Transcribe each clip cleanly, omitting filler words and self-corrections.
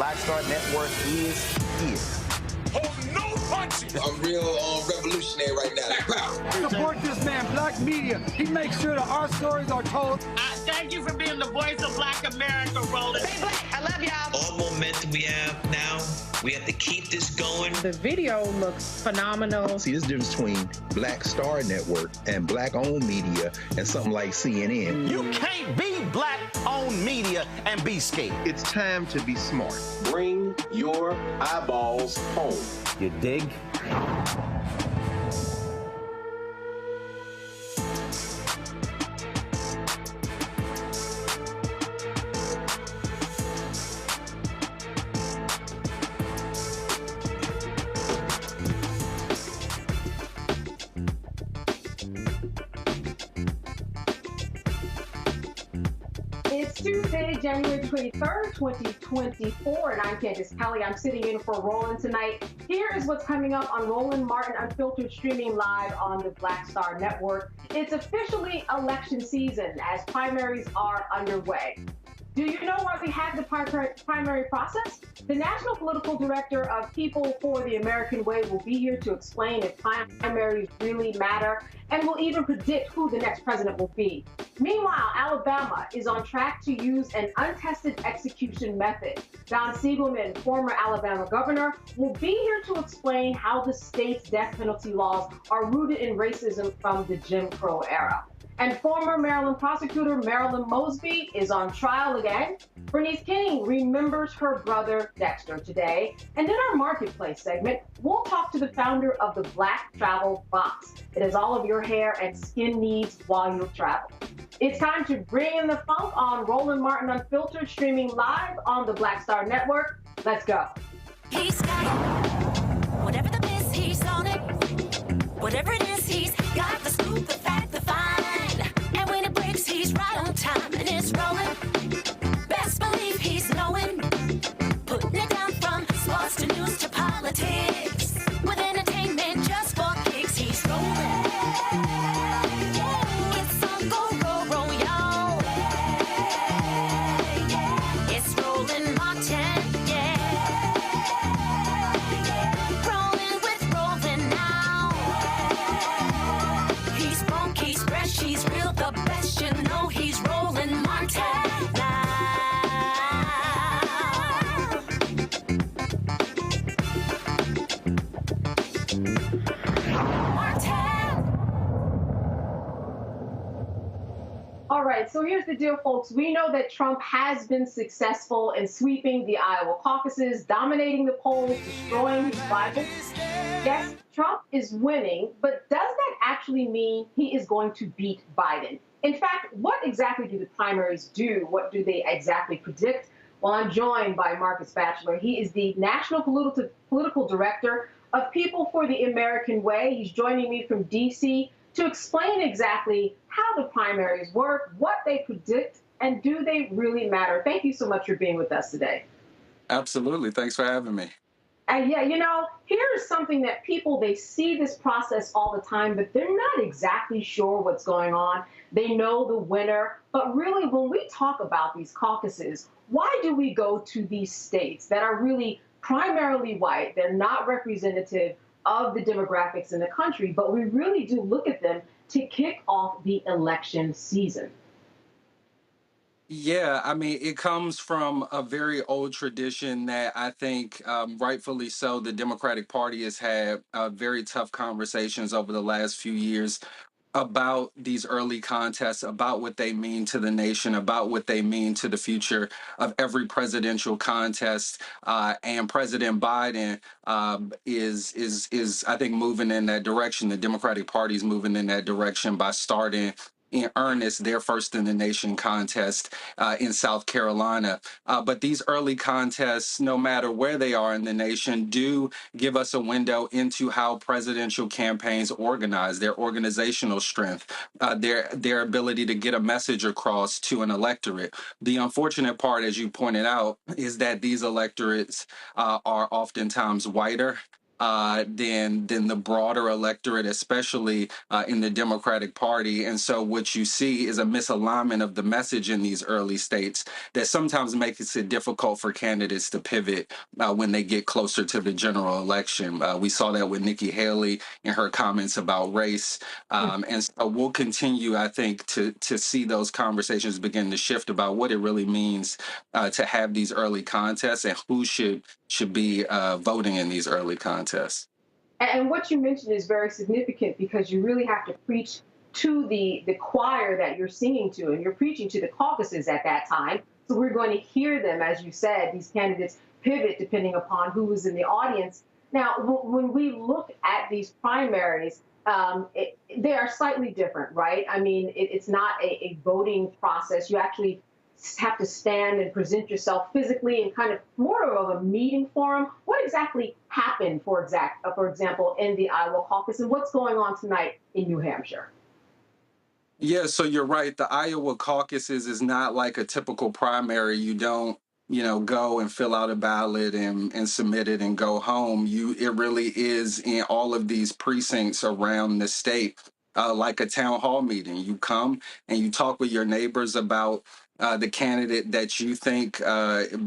Black Star Network is here. Hold no punches. I'm real revolutionary right now. Support this man, Black Media. He makes sure that our stories are told. Thank you for being the voice of Black America, Roland. Stay black. I love y'all. All momentum we have now, we have to keep this going. The video looks phenomenal. See, this difference between Black Star Network and Black-owned media and something like CNN. You can't be Black-owned media and be scared. It's time to be smart. Bring your eyeballs home. You dig? It's Tuesday, January 23rd, 2024, and I'm Candace Kelly. I'm sitting in for Roland tonight. Here is what's coming up on Roland Martin Unfiltered, streaming live on the Black Star Network. It's officially election season as primaries are underway. Do you know why we have the primary process? The National Political Director of People for the American Way will be here to explain if primaries really matter and will even predict who the next president will be. Meanwhile, Alabama is on track to use an untested execution method. Don Siegelman, former Alabama governor, will be here to explain how the state's death penalty laws are rooted in racism from the Jim Crow era. And former Maryland prosecutor Marilyn Mosby is on trial again. Bernice King remembers her brother Dexter today. And in our Marketplace segment, we'll talk to the founder of the Black Travel Box. It has all of your hair and skin needs while you travel. It's time to bring in the funk on Roland Martin Unfiltered, streaming live on the Black Star Network. Let's go. He's got it. Whatever the miss, he's on it. Whatever it is, he's got the scoop, the fact, the find. And when it breaks, he's right on time and it's rolling. Best believe he's knowing. Putting it down from sports to news to politics. With entertainment just for kicks, he's rolling. It's on go, roll, y'all. It's Roland Martin, yeah. Rolling with Roland now. He's funk, he's fresh, he's real, the best, you know he's Roland Martin now. All right, so here's the deal, folks. We know that Trump has been successful in sweeping the Iowa caucuses, dominating the polls, destroying his rivals. Yes, Trump is winning, but does that actually mean he is going to beat Biden? In fact, what exactly do the primaries do? What do they exactly predict? Well, I'm joined by Marcus Batchelor. He is the National Political Director of People for the American Way. He's joining me from D.C. to explain exactly how the primaries work, what they predict, and do they really matter? Thank you so much for being with us today. Absolutely. Thanks for having me. And yeah, you know, here's something that people, they see this process all the time, but they're not exactly sure what's going on. They know the winner, but really when we talk about these caucuses, why do we go to these states that are really primarily white? They're not representative of the demographics in the country, but we really do look at them to kick off the election season. Yeah, I mean, it comes from a very old tradition that I think, rightfully so, the Democratic Party has had very tough conversations over the last few years about these early contests, about what they mean to the nation, about what they mean to the future of every presidential contest. And President Biden is I think moving in that direction. The Democratic Party is moving in that direction by starting in earnest their first in the nation contest in South Carolina. But these early contests, no matter where they are in the nation, do give us a window into how presidential campaigns organize, their organizational strength, their ability to get a message across to an electorate. The unfortunate part, as you pointed out, is that these electorates are oftentimes whiter. than the broader electorate, especially in the Democratic Party. And so what you see is a misalignment of the message in these early states that sometimes makes it difficult for candidates to pivot when they get closer to the general election. We saw that with Nikki Haley in her comments about race. And so we'll continue, I think, to see those conversations begin to shift about what it really means to have these early contests and who should be voting in these early contests. And what you mentioned is very significant because you really have to preach to the choir that you're singing to, and you're preaching to the caucuses at that time. So we're going to hear them, as you said, these candidates pivot depending upon who is in the audience. Now, when we look at these primaries, they are slightly different, right? I mean, it's not a voting process. You actually have to stand and present yourself physically in kind of more of a meeting forum. What exactly happened, for example, in the Iowa caucus, and what's going on tonight in New Hampshire? Yeah, so you're right. The Iowa caucuses is not like a typical primary. You don't, go and fill out a ballot and submit it and go home. It really is in all of these precincts around the state, like a town hall meeting. You come and you talk with your neighbors about the candidate that you think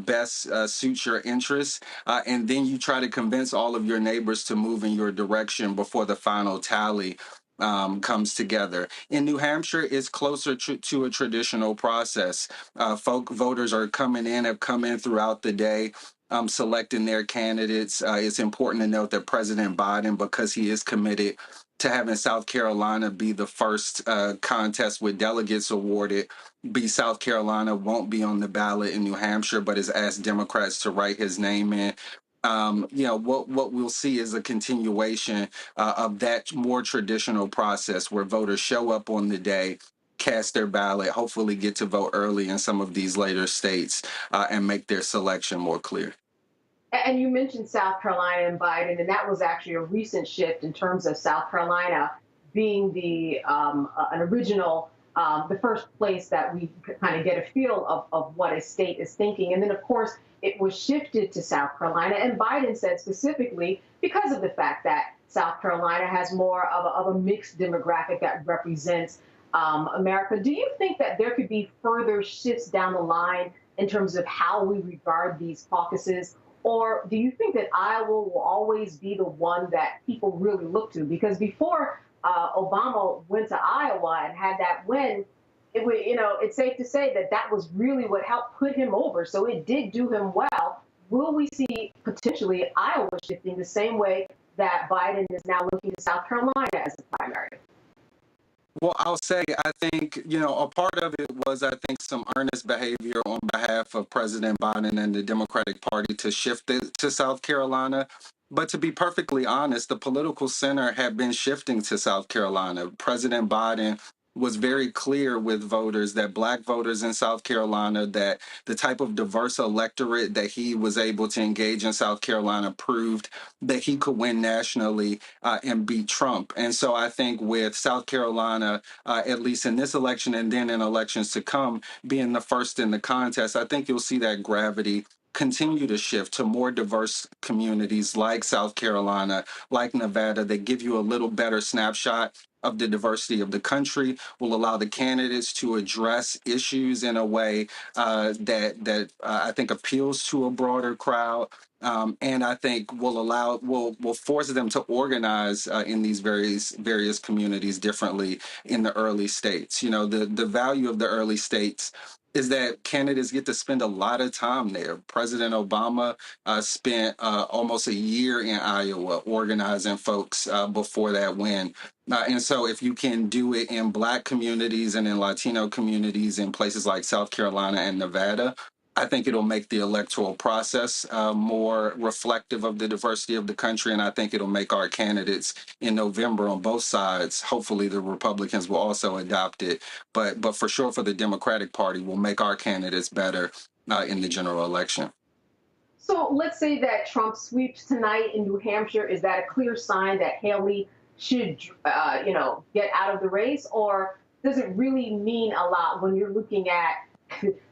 best suits your interests, and then you try to convince all of your neighbors to move in your direction before the final tally comes together. In New Hampshire, it's closer to a traditional process. Voters have come in throughout the day, selecting their candidates. It's important to note that President Biden, because he is committed to having South Carolina be the first contest with delegates awarded, South Carolina won't be on the ballot in New Hampshire, but has asked Democrats to write his name in. What we'll see is a continuation of that more traditional process where voters show up on the day, cast their ballot, hopefully get to vote early in some of these later states, and make their selection more clear. And you mentioned South Carolina and Biden, and that was actually a recent shift in terms of South Carolina being the first place that we kind of get a feel of what a state is thinking. And then, of course, it was shifted to South Carolina. And Biden said specifically because of the fact that South Carolina has more of a mixed demographic that represents America. Do you think that there could be further shifts down the line in terms of how we regard these caucuses? Or do you think that Iowa will always be the one that people really look to? Because before Obama went to Iowa and had that win, it's safe to say that was really what helped put him over. So it did do him well. Will we see potentially Iowa shifting the same way that Biden is now looking to South Carolina as a primary? Well, I'll say, I think, a part of it was, I think, some earnest behavior on behalf of President Biden and the Democratic Party to shift it to South Carolina. But to be perfectly honest, the political center had been shifting to South Carolina. President Biden was very clear with voters, that Black voters in South Carolina, that the type of diverse electorate that he was able to engage in South Carolina proved that he could win nationally and beat Trump. And so I think with South Carolina, at least in this election and then in elections to come, being the first in the contest, I think you'll see that gravity continue to shift to more diverse communities like South Carolina, like Nevada, that give you a little better snapshot of the diversity of the country, will allow the candidates to address issues in a way that I think appeals to a broader crowd. And I think will force them to organize in these various communities differently in the early states. The value of the early states is that candidates get to spend a lot of time there. President Obama spent almost a year in Iowa organizing folks before that win. And so if you can do it in Black communities and in Latino communities in places like South Carolina and Nevada, I think it'll make the electoral process more reflective of the diversity of the country, and I think it'll make our candidates in November on both sides, hopefully the Republicans will also adopt it, but for sure for the Democratic Party, will make our candidates better in the general election. So let's say that Trump sweeps tonight in New Hampshire. Is that a clear sign that Haley should, get out of the race? Or does it really mean a lot when you're looking at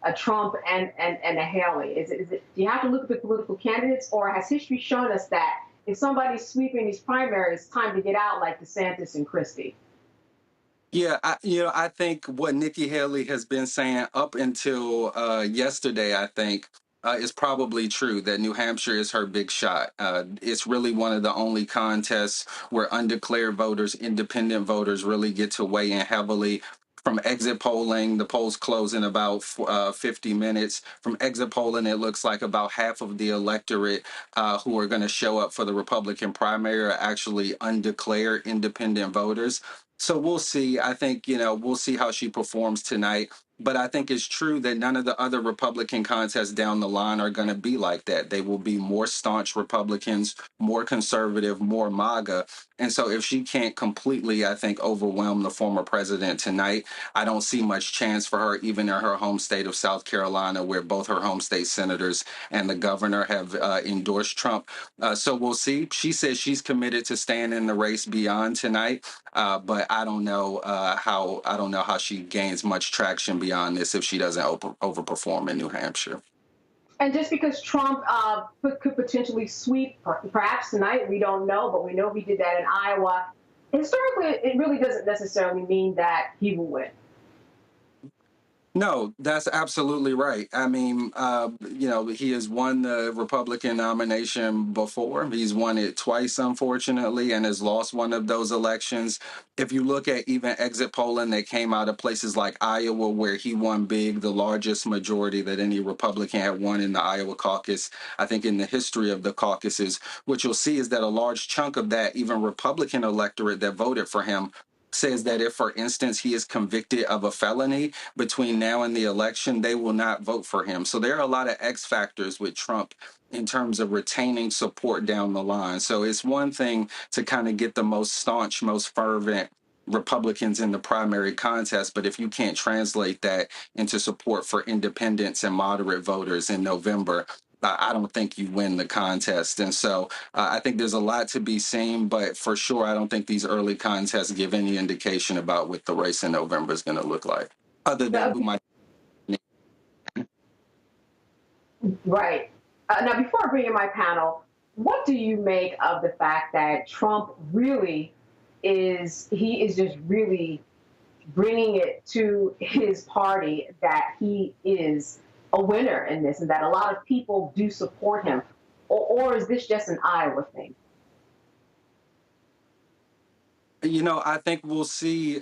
a Trump and a Haley? Do you have to look at the political candidates, or has history shown us that if somebody's sweeping these primaries, it's time to get out like DeSantis and Christie. Yeah, I think what Nikki Haley has been saying up until yesterday, I think, is probably true, that New Hampshire is her big shot. It's really one of the only contests where undeclared voters, independent voters really get to weigh in heavily. From exit polling, the polls close in about 50 minutes. From exit polling, it looks like about half of the electorate who are going to show up for the Republican primary are actually undeclared independent voters. So we'll see. I think, we'll see how she performs tonight. But I think it's true that none of the other Republican contests down the line are going to be like that. They will be more staunch Republicans, more conservative, more MAGA. And so if she can't completely, I think, overwhelm the former president tonight, I don't see much chance for her, even in her home state of South Carolina, where both her home state senators and the governor have endorsed Trump. So we'll see. She says she's committed to staying in the race beyond tonight, but I don't know how she gains much traction beyond this if she doesn't overperform in New Hampshire. And just because Trump could potentially sweep, perhaps tonight, we don't know, but we know he did that in Iowa. Historically, it really doesn't necessarily mean that he will win. No, that's absolutely right. I mean, he has won the Republican nomination before. He's won it twice, unfortunately, and has lost one of those elections. If you look at even exit polling that came out of places like Iowa, where he won big, the largest majority that any Republican had won in the Iowa caucus, I think in the history of the caucuses, what you'll see is that a large chunk of that, even Republican electorate that voted for him, says that if, for instance, he is convicted of a felony between now and the election, they will not vote for him. So there are a lot of X factors with Trump in terms of retaining support down the line. So it's one thing to kind of get the most staunch, most fervent Republicans in the primary contest, but if you can't translate that into support for independents and moderate voters in November, I don't think you win the contest. And so I think there's a lot to be seen, but for sure, I don't think these early contests give any indication about what the race in November is going to look like, other than who might. Right. Now, before I bring in my panel, what do you make of the fact that Trump really is just really bringing it to his party that he is a winner in this and that a lot of people do support him? Or is this just an Iowa thing? I think we'll see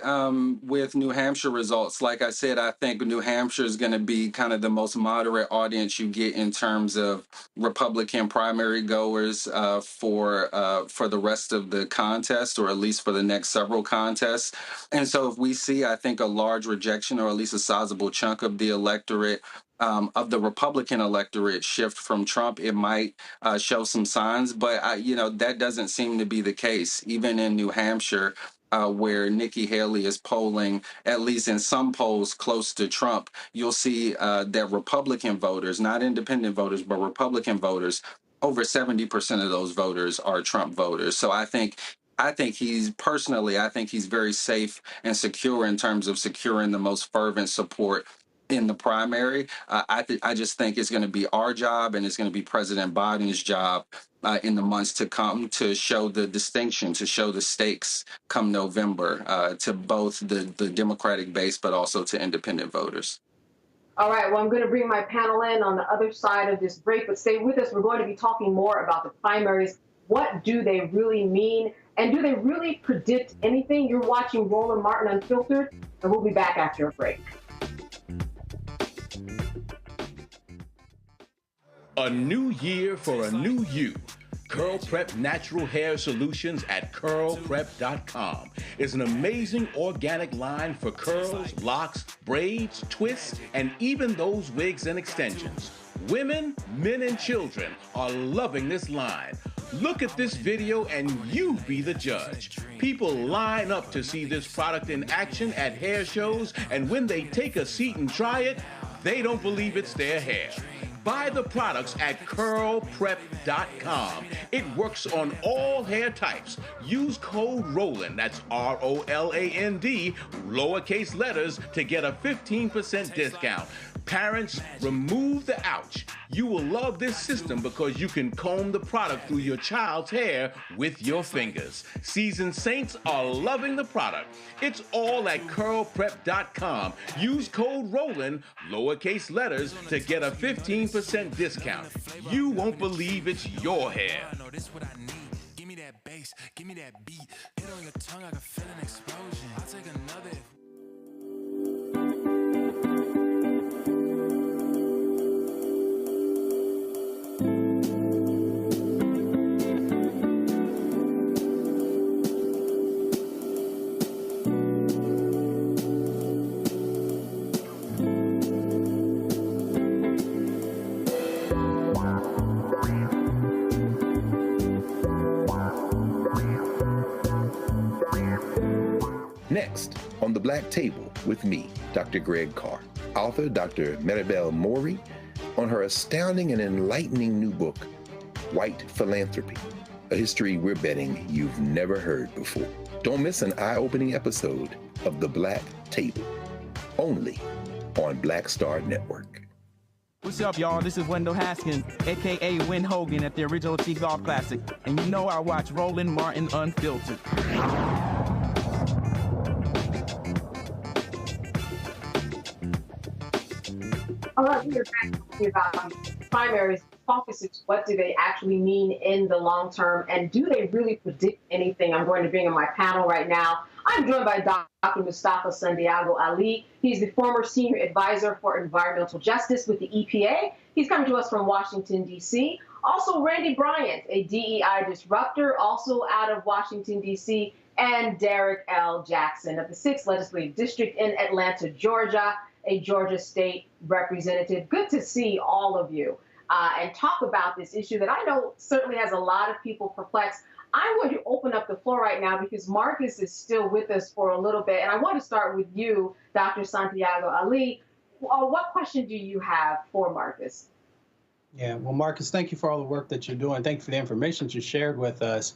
with New Hampshire results. Like I said, I think New Hampshire is going to be kind of the most moderate audience you get in terms of Republican primary goers for the rest of the contest, or at least for the next several contests. And so if we see, I think, a large rejection, or at least a sizable chunk of the electorate, of the Republican electorate shift from Trump, it might show some signs, but that doesn't seem to be the case. Even in New Hampshire, where Nikki Haley is polling, at least in some polls, close to Trump, you'll see that Republican voters, not independent voters, but Republican voters, over 70% of those voters are Trump voters. So I think he's very safe and secure in terms of securing the most fervent support in the primary. I just think it's going to be our job, and it's going to be President Biden's job in the months to come to show the distinction, to show the stakes come November to both the Democratic base, but also to independent voters. All right, well, I'm going to bring my panel in on the other side of this break, but stay with us. We're going to be talking more about the primaries. What do they really mean? And do they really predict anything? You're watching Roland Martin Unfiltered, and we'll be back after a break. A new year for a new you. Curl Prep Natural Hair Solutions at curlprep.com is an amazing organic line for curls, locks, braids, twists, and even those wigs and extensions. Women, men, and children are loving this line. Look at this video and you be the judge. People line up to see this product in action at hair shows, and when they take a seat and try it, they don't believe it's their hair. Buy the products at curlprep.com. It works on all hair types. Use code ROLAND, that's ROLAND, lowercase letters, to get a 15% discount. Parents, remove the ouch. You will love this system because you can comb the product through your child's hair with your fingers. Seasoned saints are loving the product. It's all at curlprep.com. Use code ROLAND, lowercase letters, to get a 15% discount. You won't believe it's your hair. Give me that bass, give me that beat. Hit on your tongue, I can feel an explosion. I'll take another. Next, on the Black Table with me, Dr. Greg Carr, author Dr. Marilyn Mosby, on her astounding and enlightening new book, White Philanthropy, a history we're betting you've never heard before. Don't miss an eye-opening episode of the Black Table, only on Black Star Network. What's up, y'all? This is Wendell Haskins, a.k.a. Win Hogan at the original T-Golf Classic, and you know I watch Roland Martin Unfiltered. All right, we are back talking about primaries, caucuses. What do they actually mean in the long term, and do they really predict anything? I'm going to bring in my panel right now. I'm joined by Dr. Mustafa Santiago Ali. He's the former senior advisor for environmental justice with the EPA. He's coming to us from Washington, D.C. Also, Randy Bryant, a DEI disruptor, also out of Washington, D.C., and Derek L. Jackson of the 6th Legislative District in Atlanta, Georgia, a Georgia State representative. Good to see all of you and talk about this issue that I know certainly has a lot of people perplexed. I'm going to open up the floor right now because Marcus is still with us for a little bit. And I want to start with you, Dr. Santiago Ali. What question do you have for Marcus? Yeah, well, Marcus, thank you for all the work that you're doing. Thank you for the information that you shared with us.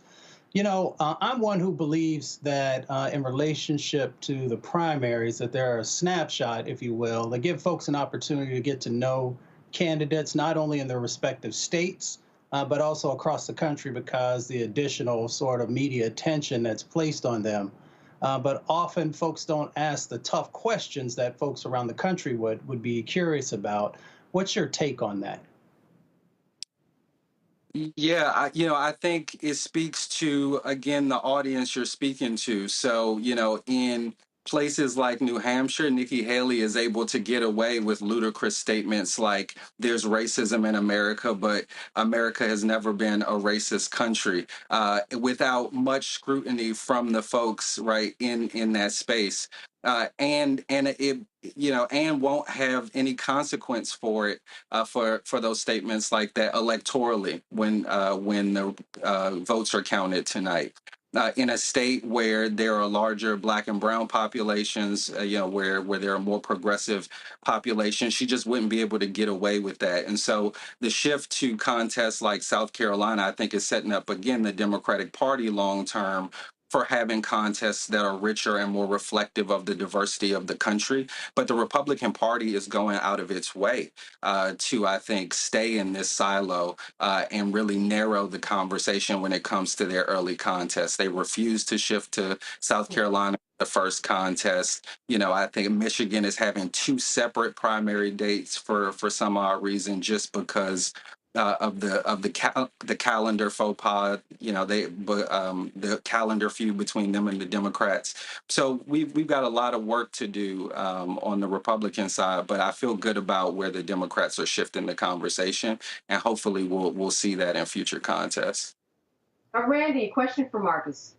You know, I'm one who believes that in relationship to the primaries, that they're a snapshot, if you will, that give folks an opportunity to get to know candidates, not only in their respective states, but also across the country because the additional sort of media attention that's placed on them. But often folks don't ask the tough questions that folks around the country would be curious about. What's your take on that? Yeah, I think it speaks to, again, the audience you're speaking to. So, in places like New Hampshire, Nikki Haley is able to get away with ludicrous statements like there's racism in America, but America has never been a racist country, without much scrutiny from the folks right in that space. And it and won't have any consequence for it for those statements like that electorally when the votes are counted tonight. In a state where there are larger Black and brown populations, where there are more progressive populations, she just wouldn't be able to get away with that. And so the shift to contests like South Carolina, I think, is setting up, again, the Democratic Party long term for having contests that are richer and more reflective of the diversity of the country. But the Republican Party is going out of its way to, I think, stay in this silo and really narrow the conversation when it comes to their early contests. They refuse to shift to South Carolina, the first contest. I think Michigan is having 2 separate primary dates for some odd reason, just because of the calendar faux pas, the calendar feud between them and the Democrats. So we've got a lot of work to do on the Republican side, but I feel good about where the Democrats are shifting the conversation, and hopefully we'll see that in future contests. Randy, question for Marcus.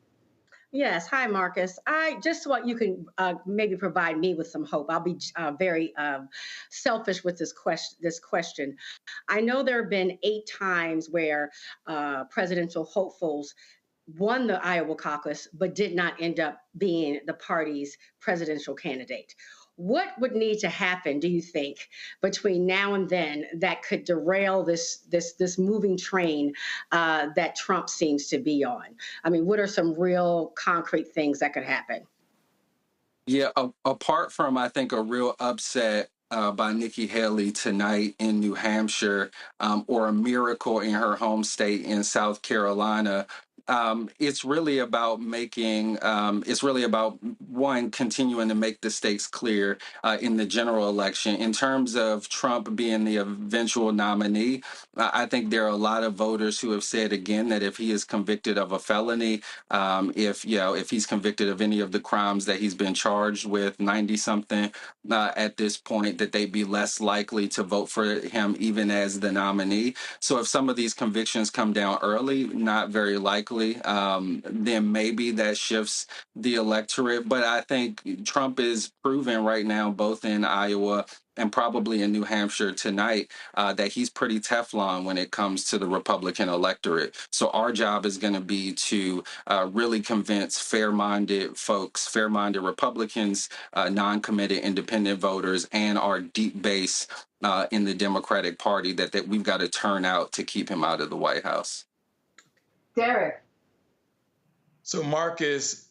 Yes. Hi, Marcus. I just want you can maybe provide me with some hope. I'll be very selfish with this question. I know there have been 8 times where presidential hopefuls won the Iowa caucus, but did not end up being the party's presidential candidate. What would need to happen, do you think, between now and then that could derail this moving train that Trump seems to be on? I mean, what are some real concrete things that could happen? Yeah, apart from, I think, a real upset by Nikki Haley tonight in New Hampshire, or a miracle in her home state in South Carolina, it's really about one, continuing to make the stakes clear in the general election. In terms of Trump being the eventual nominee, I think there are a lot of voters who have said again that if he is convicted of a felony, if he's convicted of any of the crimes that he's been charged with, 90-something at this point, that they'd be less likely to vote for him even as the nominee. So if some of these convictions come down early, not very likely, then maybe that shifts the electorate. But I think Trump is proven right now, both in Iowa and probably in New Hampshire tonight, that he's pretty Teflon when it comes to the Republican electorate. So our job is going to be to really convince fair-minded folks, fair-minded Republicans, non-committed independent voters, and our deep base in the Democratic Party that we've got to turn out to keep him out of the White House. Derek. So Marcus,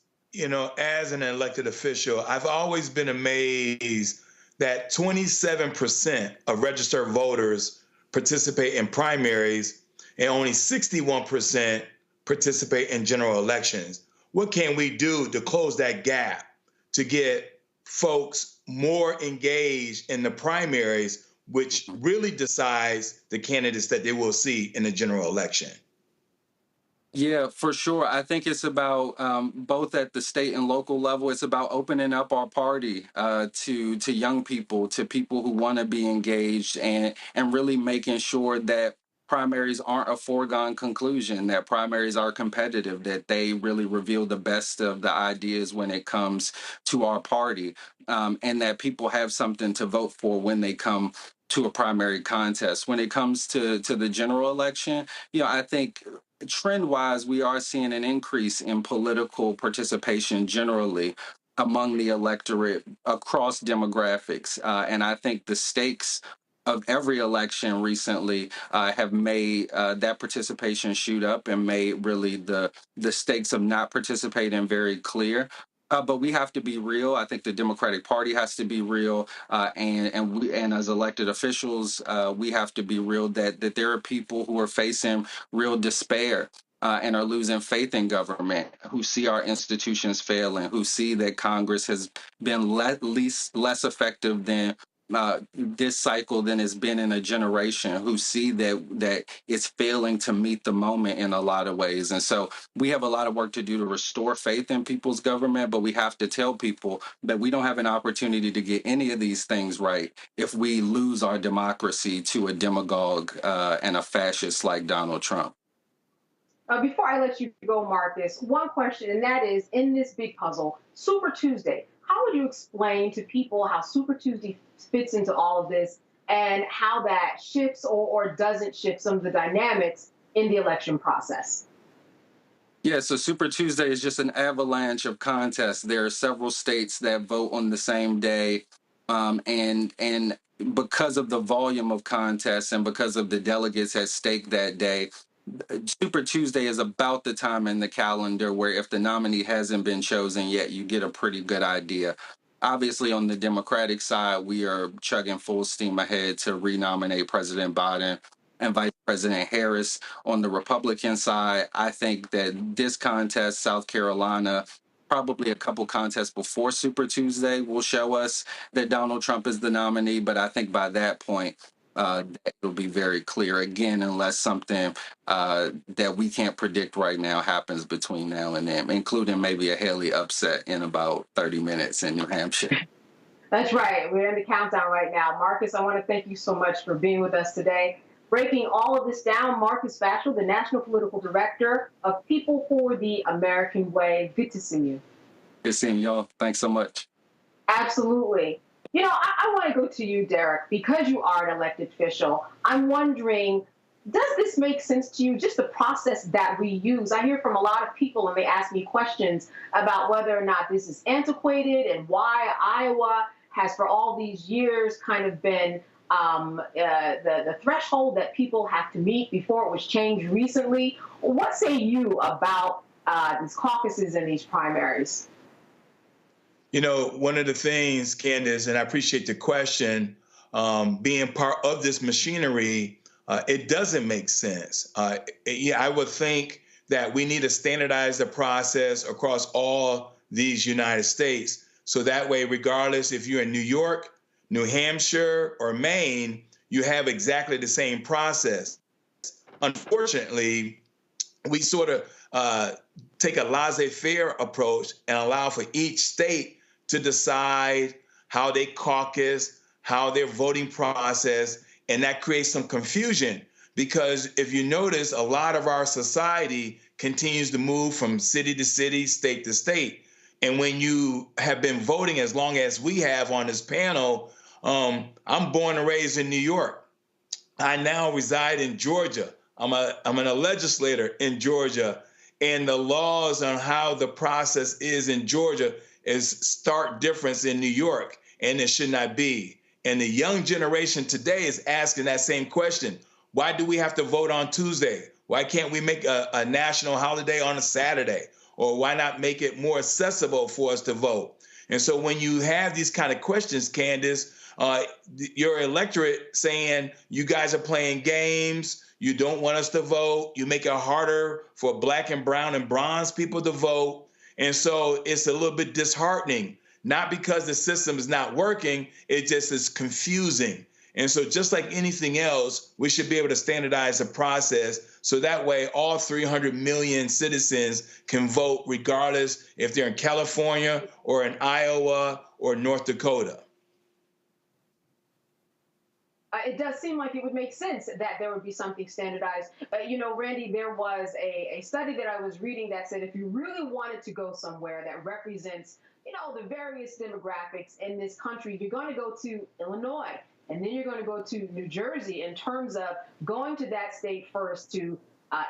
as an elected official, I've always been amazed that 27% of registered voters participate in primaries and only 61% participate in general elections. What can we do to close that gap to get folks more engaged in the primaries, which really decides the candidates that they will see in the general election? Yeah, for sure. I think it's about both at the state and local level. It's about opening up our party to young people, to people who want to be engaged, and really making sure that primaries aren't a foregone conclusion, that primaries are competitive, that they really reveal the best of the ideas when it comes to our party, and that people have something to vote for when they come to a primary contest. When it comes to the general election, I think trend-wise, we are seeing an increase in political participation generally among the electorate across demographics. And I think the stakes of every election recently have made that participation shoot up and made really the stakes of not participating very clear. But we have to be real. I think the Democratic Party has to be real, and as elected officials, we have to be real that there are people who are facing real despair and are losing faith in government, who see our institutions failing, who see that Congress has been less effective than this cycle than it's been in a generation, who see that it's failing to meet the moment in a lot of ways. And so we have a lot of work to do to restore faith in people's government, but we have to tell people that we don't have an opportunity to get any of these things right if we lose our democracy to a demagogue and a fascist like Donald Trump. Before I let you go, Marcus, one question, and that is, in this big puzzle, Super Tuesday, how would you explain to people how Super Tuesday fits into all of this and how that shifts or doesn't shift some of the dynamics in the election process? Yeah, so Super Tuesday is just an avalanche of contests. There are several states that vote on the same day, and because of the volume of contests and because of the delegates at stake that day, Super Tuesday is about the time in the calendar where if the nominee hasn't been chosen yet, you get a pretty good idea. Obviously, on the Democratic side, we are chugging full steam ahead to renominate President Biden and Vice President Harris. On the Republican side, I think that this contest, South Carolina, probably a couple contests before Super Tuesday will show us that Donald Trump is the nominee. But I think by that point, it'll be very clear again, unless something that we can't predict right now happens between now and then, including maybe a Haley upset in about 30 minutes in New Hampshire. That's right. We're in the countdown right now. Marcus, I want to thank you so much for being with us today. Breaking all of this down, Marcus Batchel, the National Political Director of People for the American Way. Good to see you. Good seeing y'all. Thanks so much. Absolutely. I want to go to you, Derek, because you are an elected official. I'm wondering, does this make sense to you, just the process that we use? I hear from a lot of people, and they ask me questions about whether or not this is antiquated and why Iowa has, for all these years, kind of been the threshold that people have to meet before it was changed recently. What say you about these caucuses and these primaries? One of the things, Candace, and I appreciate the question, being part of this machinery, it doesn't make sense. I would think that we need to standardize the process across all these United States. So that way, regardless if you're in New York, New Hampshire, or Maine, you have exactly the same process. Unfortunately, we sort of take a laissez-faire approach and allow for each state to decide how they caucus, how their voting process, and that creates some confusion. Because if you notice, a lot of our society continues to move from city to city, state to state. And when you have been voting as long as we have on this panel, I'm born and raised in New York. I now reside in Georgia. I'm a legislator in Georgia. And the laws on how the process is in Georgia is stark difference in New York, and it should not be. And the young generation today is asking that same question. Why do we have to vote on Tuesday? Why can't we make a national holiday on a Saturday? Or why not make it more accessible for us to vote? And so when you have these kind of questions, Candace, your electorate saying you guys are playing games, you don't want us to vote, you make it harder for Black and brown and bronze people to vote. And so it's a little bit disheartening, not because the system is not working, it just is confusing. And so just like anything else, we should be able to standardize the process so that way all 300 million citizens can vote regardless if they're in California or in Iowa or North Dakota. It does seem like it would make sense that there would be something standardized. Randy, there was a study that I was reading that said if you really wanted to go somewhere that represents, the various demographics in this country, you're going to go to Illinois, and then you're going to go to New Jersey in terms of going to that state first to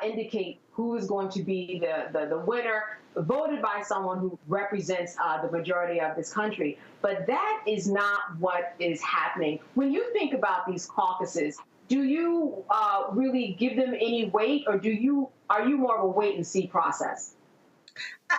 indicate who is going to be the winner, voted by someone who represents the majority of this country. But that is not what is happening. When you think about these caucuses, do you really give them any weight, or are you more of a wait and see process?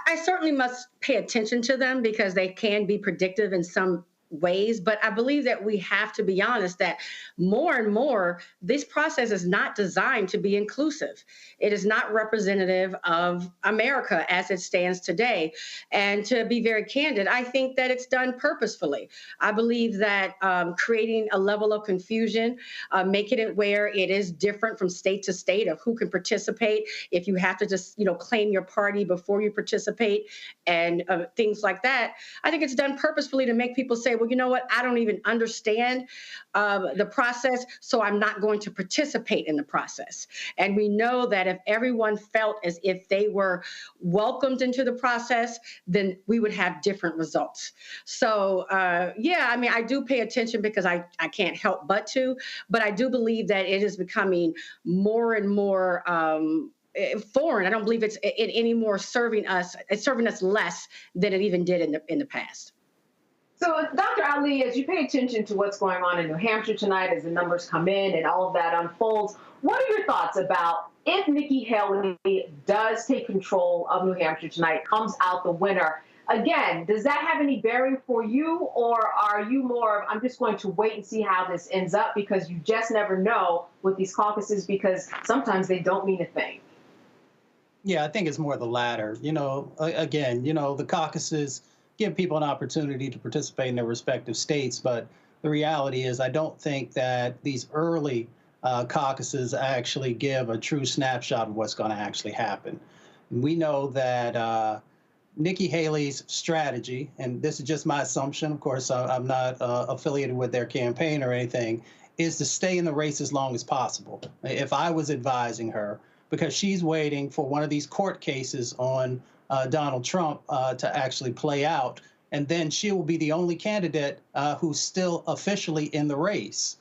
I certainly must pay attention to them because they can be predictive in some ways, but I believe that we have to be honest that more and more this process is not designed to be inclusive. It is not representative of America as it stands today. And to be very candid, I think that it's done purposefully. I believe that creating a level of confusion, making it where it is different from state to state of who can participate, if you have to just claim your party before you participate and things like that. I think it's done purposefully to make people say, well, you know what, I don't even understand the process, so I'm not going to participate in the process. And we know that if everyone felt as if they were welcomed into the process, then we would have different results. So, I do pay attention because I can't help but to, but I do believe that it is becoming more and more foreign. I don't believe it's any more serving us. It's serving us less than it even did in the past. So, Dr. Ali, as you pay attention to what's going on in New Hampshire tonight, as the numbers come in and all of that unfolds, what are your thoughts about if Nikki Haley does take control of New Hampshire tonight, comes out the winner? Again, does that have any bearing for you, or are you more of, I'm just going to wait and see how this ends up, because you just never know with these caucuses, because sometimes they don't mean a thing? Yeah, I think it's more the latter. The caucuses give people an opportunity to participate in their respective states. But the reality is I don't think that these early caucuses actually give a true snapshot of what's going to actually happen. We know that Nikki Haley's strategy, and this is just my assumption, of course, I'm not affiliated with their campaign or anything, is to stay in the race as long as possible. If I was advising her, because she's waiting for one of these court cases on Donald Trump to actually play out, and then she will be the only candidate who's still officially in the race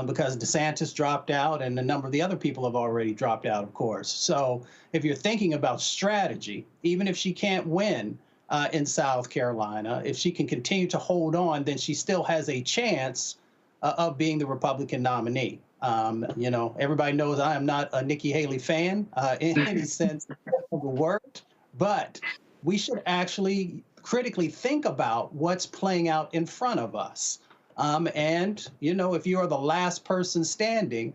because DeSantis dropped out and a number of the other people have already dropped out, of course. So if you're thinking about strategy, even if she can't win in South Carolina, if she can continue to hold on, then she still has a chance of being the Republican nominee. Everybody knows I am not a Nikki Haley fan in any sense of the word. But we should actually critically think about what's playing out in front of us. And, you know, if you are the last person standing,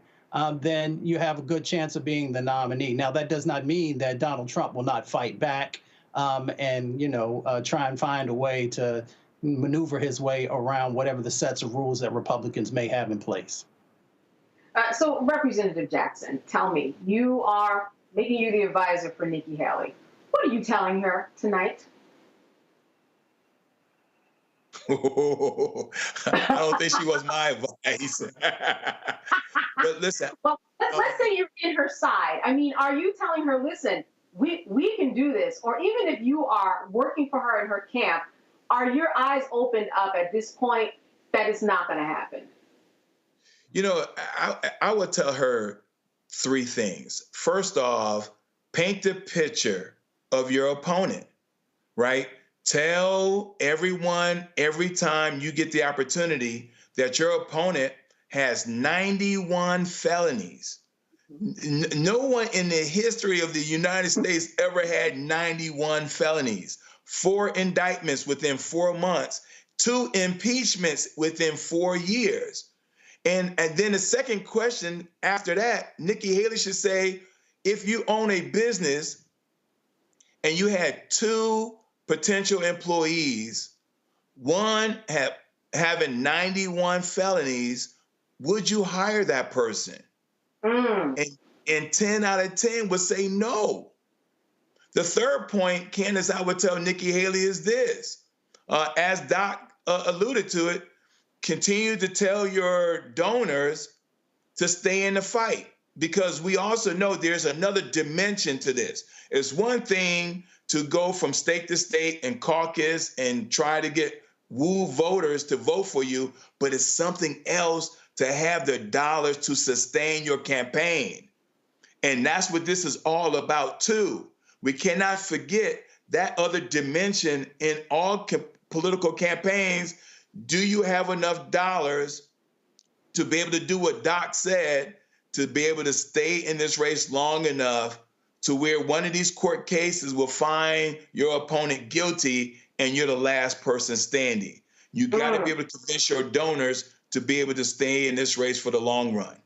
then you have a good chance of being the nominee. Now, that does not mean that Donald Trump will not fight back and, you know, try and find a way to maneuver his way around whatever the sets of rules that Republicans may have in place. So, Representative Jackson, tell me, you are making you the advisor for Nikki Haley. What are you telling her tonight? I don't think she was my advice. But listen. Well, let's say you're in her side. I mean, are you telling her, listen, we can do this? Or even if you are working for her in her camp, are your eyes opened up at this point that it's not going to happen? You know, I would tell her three things. First off, paint the picture of your opponent, right? Tell everyone every time you get the opportunity that your opponent has 91 felonies. No one in the history of the United States ever had 91 felonies, 4 indictments within 4 months, 2 impeachments within 4 years. And then the second question after that, Nikki Haley should say, if you own a business and you had 2 potential employees, one having 91 felonies, would you hire that person? And 10 out of 10 would say no. The third point, Candace, I would tell Nikki Haley is this. As Doc alluded to it, continue to tell your donors to stay in the fight, because we also know there's another dimension to this. It's one thing to go from state to state and caucus and try to woo voters to vote for you, but it's something else to have the dollars to sustain your campaign. And that's what this is all about too. We cannot forget that other dimension in all political campaigns. Do you have enough dollars to be able to do what Doc said, to be able to stay in this race long enough to where one of these court cases will find your opponent guilty and you're the last person standing? You got to be able to convince your donors to be able to stay in this race for the long run.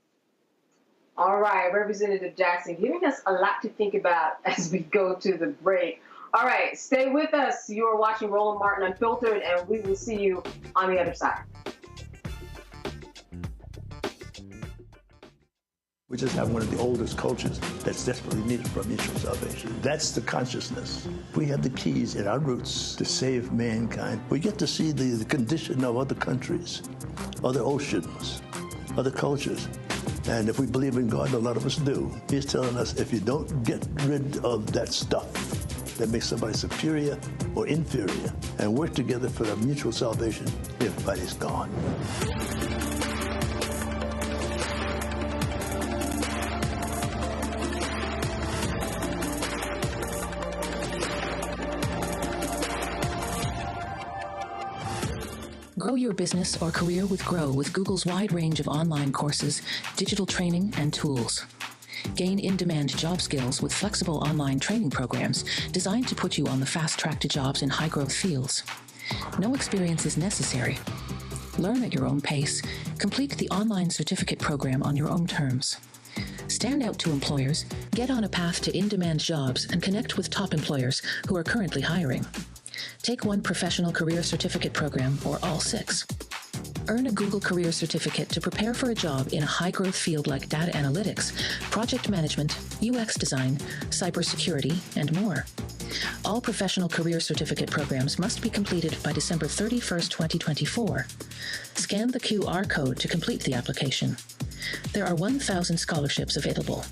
All right, Representative Jackson, giving us a lot to think about as we go to the break. All right, stay with us. You are watching Roland Martin Unfiltered, and we will see you on the other side. We just have one of the oldest cultures that's desperately needed for mutual salvation. That's the consciousness. We have the keys in our roots to save mankind. We get to see the condition of other countries, other oceans, other cultures. And if we believe in God, a lot of us do, He's telling us if you don't get rid of that stuff that makes somebody superior or inferior and work together for the mutual salvation, everybody's gone. Grow your business or career with Grow with Google's wide range of online courses, digital training, and tools. Gain in-demand job skills with flexible online training programs designed to put you on the fast track to jobs in high-growth fields. No experience is necessary. Learn at your own pace. Complete the online certificate program on your own terms. Stand out to employers, get on a path to in-demand jobs, and connect with top employers who are currently hiring. Take one professional career certificate program or all 6. Earn a Google Career Certificate to prepare for a job in a high-growth field like data analytics, project management, UX design, cybersecurity, and more. All professional career certificate programs must be completed by December 31st, 2024. Scan the QR code to complete the application. There are 1,000 scholarships available.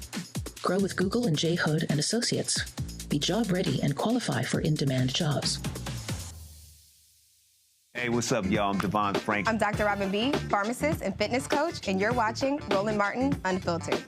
Grow with Google and J. Hood and Associates. Be job ready and qualify for in-demand jobs. Hey, what's up, y'all? I'm Devon Frank. I'm Dr. Robin B., pharmacist and fitness coach, and you're watching Roland Martin Unfiltered.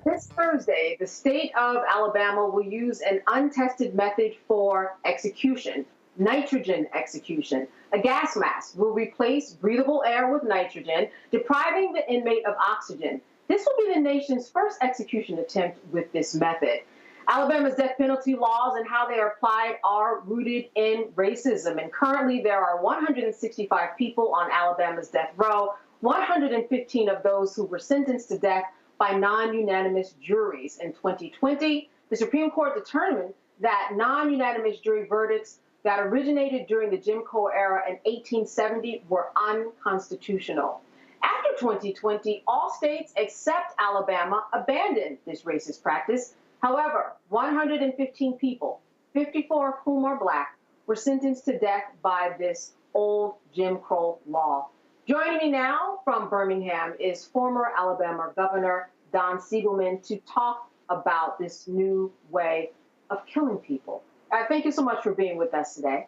This Thursday, the state of Alabama will use an untested method for execution, nitrogen execution. A gas mask will replace breathable air with nitrogen, depriving the inmate of oxygen. This will be the nation's first execution attempt with this method. Alabama's death penalty laws and how they are applied are rooted in racism. And currently there are 165 people on Alabama's death row, 115 of those who were sentenced to death by non-unanimous juries. In 2020, the Supreme Court determined that non-unanimous jury verdicts that originated during the Jim Crow era in 1870 were unconstitutional. After 2020, all states except Alabama abandoned this racist practice. However, 115 people, 54 of whom are Black, were sentenced to death by this old Jim Crow law. Joining me now from Birmingham is former Alabama Governor Don Siegelman to talk about this new way of killing people. Thank you so much for being with us today.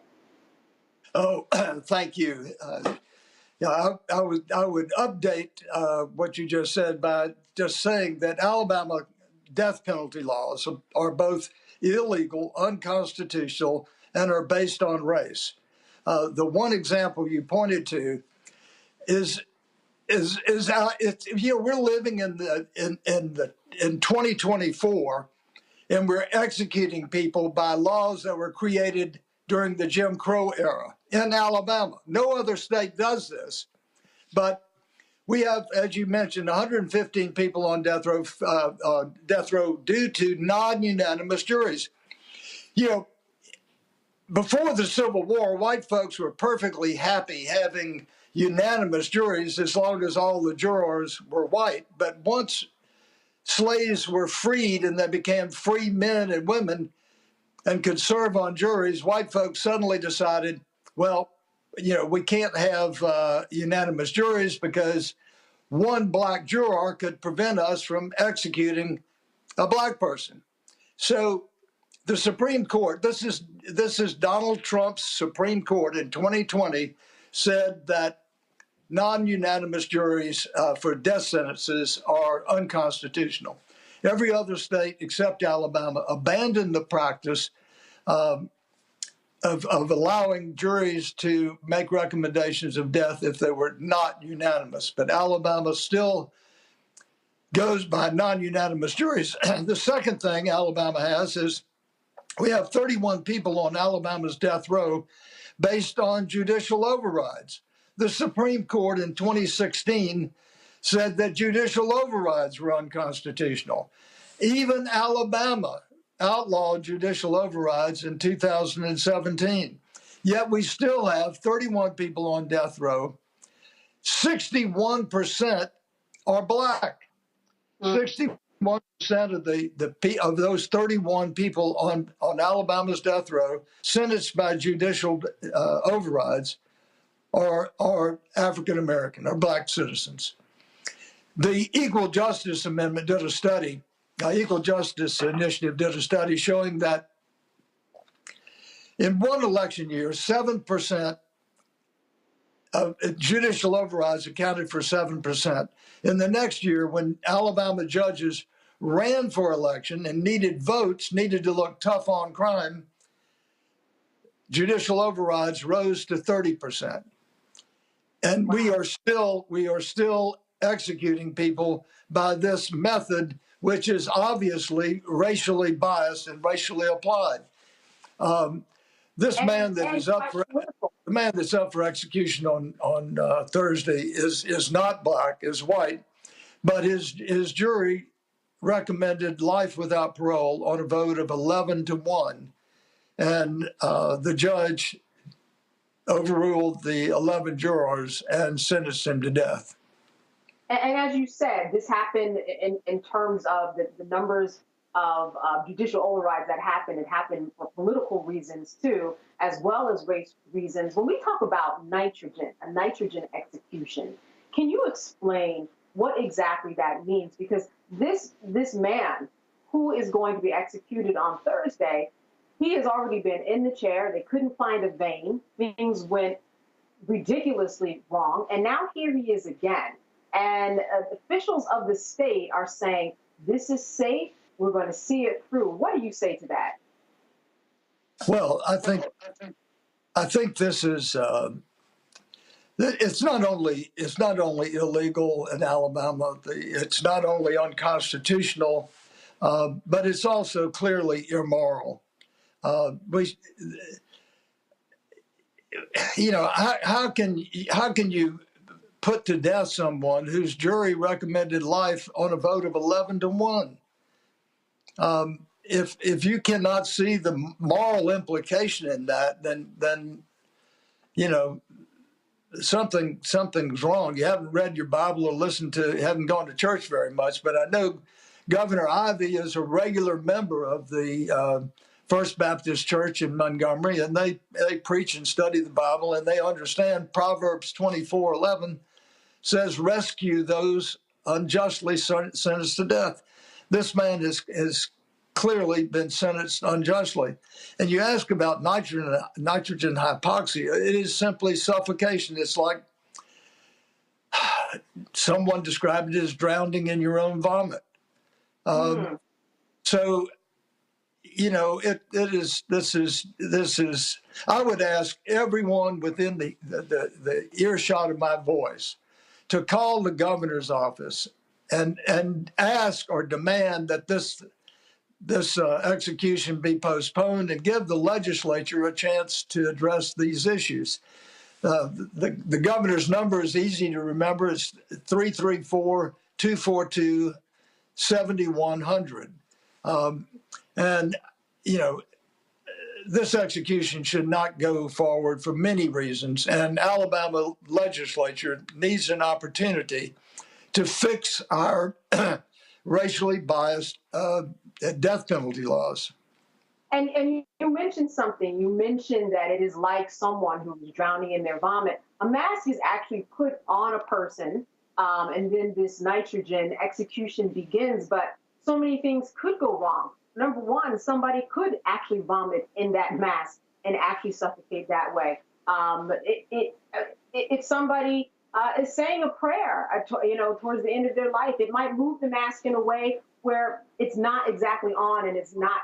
Oh, thank you. Yeah, I would update what you just said by just saying that Alabama death penalty laws are both illegal, unconstitutional, and are based on race. The one example you pointed to is we're living in 2024, and we're executing people by laws that were created during the Jim Crow era in Alabama. No other state does this, but we have, as you mentioned, 115 people on death row due to non-unanimous juries. You know, before the Civil War, white folks were perfectly happy having unanimous juries as long as all the jurors were white. But once slaves were freed and they became free men and women and could serve on juries, white folks suddenly decided, well, we can't have unanimous juries because one Black juror could prevent us from executing a Black person. So the Supreme Court, this is Donald Trump's Supreme Court in 2020, said that non-unanimous juries for death sentences are unconstitutional. Every other state except Alabama abandoned the practice of allowing juries to make recommendations of death if they were not unanimous. But Alabama still goes by non-unanimous juries. The second thing Alabama has is we have 31 people on Alabama's death row based on judicial overrides. The Supreme Court in 2016 said that judicial overrides were unconstitutional. Even Alabama outlawed judicial overrides in 2017. Yet we still have 31 people on death row. 61% are Black. 61% of those 31 people on Alabama's death row sentenced by judicial overrides are African American, are Black citizens. The Equal Justice Amendment did a study. Equal Justice Initiative did a study showing that in one election year, 7% of judicial overrides accounted for 7%. In the next year, when Alabama judges ran for election and needed votes, needed to look tough on crime, judicial overrides rose to 30%. And we are still executing people by this method, which is obviously racially biased and racially applied. The man that's up for execution on Thursday is not Black, is white, but his jury recommended life without parole on a vote of 11-1, and the judge overruled the 11 jurors and sentenced him to death. And as you said, this happened in terms of the numbers of judicial overrides that happened. It happened for political reasons, too, as well as race reasons. When we talk about a nitrogen execution, can you explain what exactly that means? Because this man who is going to be executed on Thursday, he has already been in the chair. They couldn't find a vein. Things went ridiculously wrong. And now here he is again. And officials of the state are saying, this is safe. We're going to see it through. What do you say to that? Well, I think this is it's not only illegal in Alabama. It's not only unconstitutional, but it's also clearly immoral. How can you put to death someone whose jury recommended life on a vote of 11-1? If you cannot see the moral implication in that, then something's wrong. You haven't read your Bible or haven't gone to church very much. But I know Governor Ivey is a regular member of the First Baptist Church in Montgomery, and they preach and study the Bible, and they understand Proverbs 24:11 says, "Rescue those unjustly sentenced to death." This man has clearly been sentenced unjustly. And you ask about nitrogen hypoxia. It is simply suffocation. It's like someone described it as drowning in your own vomit. So, this is, I would ask everyone within the earshot of my voice to call the governor's office and ask or demand that this execution be postponed and give the legislature a chance to address these issues. The governor's number is easy to remember. It's 334-242-7100. This execution should not go forward for many reasons. And Alabama legislature needs an opportunity to fix our racially biased death penalty laws. And you mentioned something. You mentioned that it is like someone who is drowning in their vomit. A mask is actually put on a person, and then this nitrogen execution begins. But so many things could go wrong. Number one, somebody could actually vomit in that mask and actually suffocate that way. If somebody is saying a prayer, towards the end of their life, it might move the mask in a way where it's not exactly on and it's not,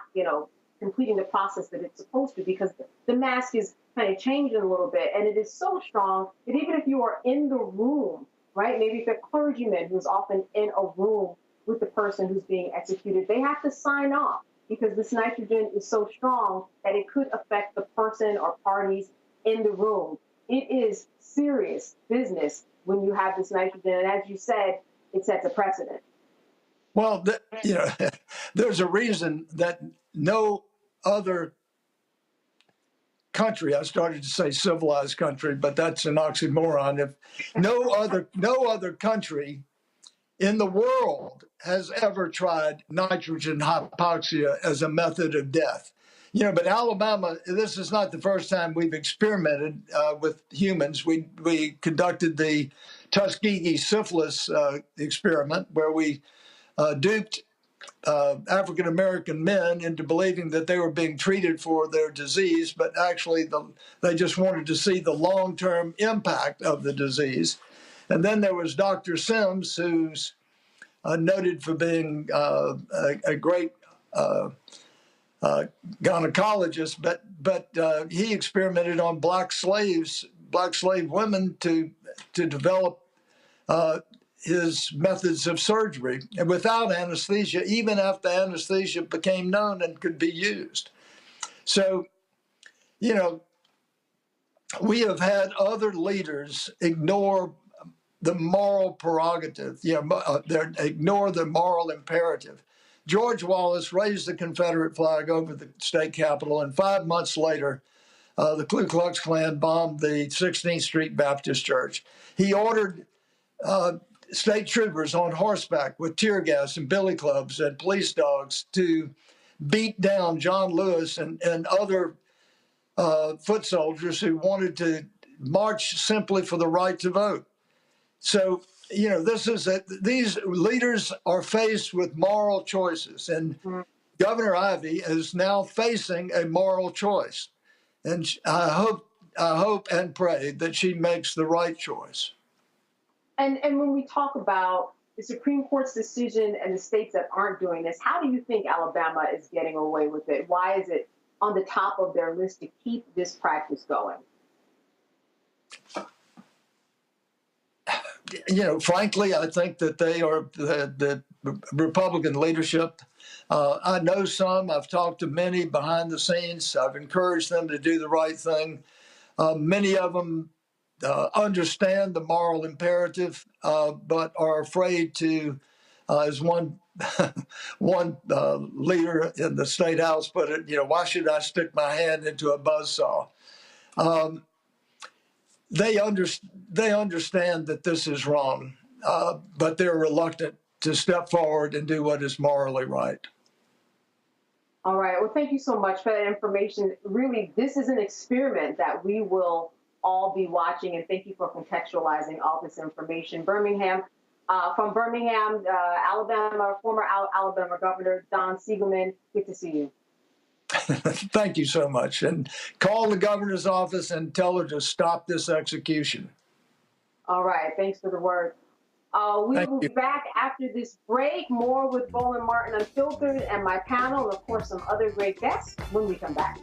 completing the process that it's supposed to, because the mask is kind of changing a little bit, and it is so strong that even if you are in the room, right, maybe if a clergyman who's often in a room with the person who's being executed, they have to sign off because this nitrogen is so strong that it could affect the person or parties in the room. It is serious business when you have this nitrogen, and as you said, it sets a precedent. Well, there's a reason that no other country, I started to say civilized country, but that's an oxymoron. If no other country in the world has ever tried nitrogen hypoxia as a method of death. But Alabama, this is not the first time we've experimented with humans. We conducted the Tuskegee syphilis experiment where we duped African-American men into believing that they were being treated for their disease, but actually they just wanted to see the long-term impact of the disease. And then there was Dr. Sims, who's noted for being a great gynecologist, but he experimented on black slave women to develop his methods of surgery, and without anesthesia, even after anesthesia became known and could be used. So, we have had other leaders ignore the moral prerogative, ignore the moral imperative. George Wallace raised the Confederate flag over the state capitol, and 5 months later, the Ku Klux Klan bombed the 16th Street Baptist Church. He ordered state troopers on horseback with tear gas and billy clubs and police dogs to beat down John Lewis and other foot soldiers who wanted to march simply for the right to vote. So, these leaders are faced with moral choices, and Governor Ivey is now facing a moral choice. And I hope and pray that she makes the right choice. And when we talk about the Supreme Court's decision and the states that aren't doing this, how do you think Alabama is getting away with it? Why is it on the top of their list to keep this practice going? Frankly, I think that they are the Republican leadership. I know some. I've talked to many behind the scenes. I've encouraged them to do the right thing. Many of them understand the moral imperative, but are afraid to, as one leader in the state house put it, why should I stick my hand into a buzzsaw? They understand that this is wrong, but they're reluctant to step forward and do what is morally right. All right. Well, thank you so much for that information. Really, this is an experiment that we will all be watching, and thank you for contextualizing all this information. From Birmingham, Alabama, former Alabama Governor Don Siegelman, good to see you. Thank you so much. And call the governor's office and tell her to stop this execution. All right. Thanks for the word. We will be back after this break. More with Roland Martin Unfiltered and my panel, and of course, some other great guests when we come back.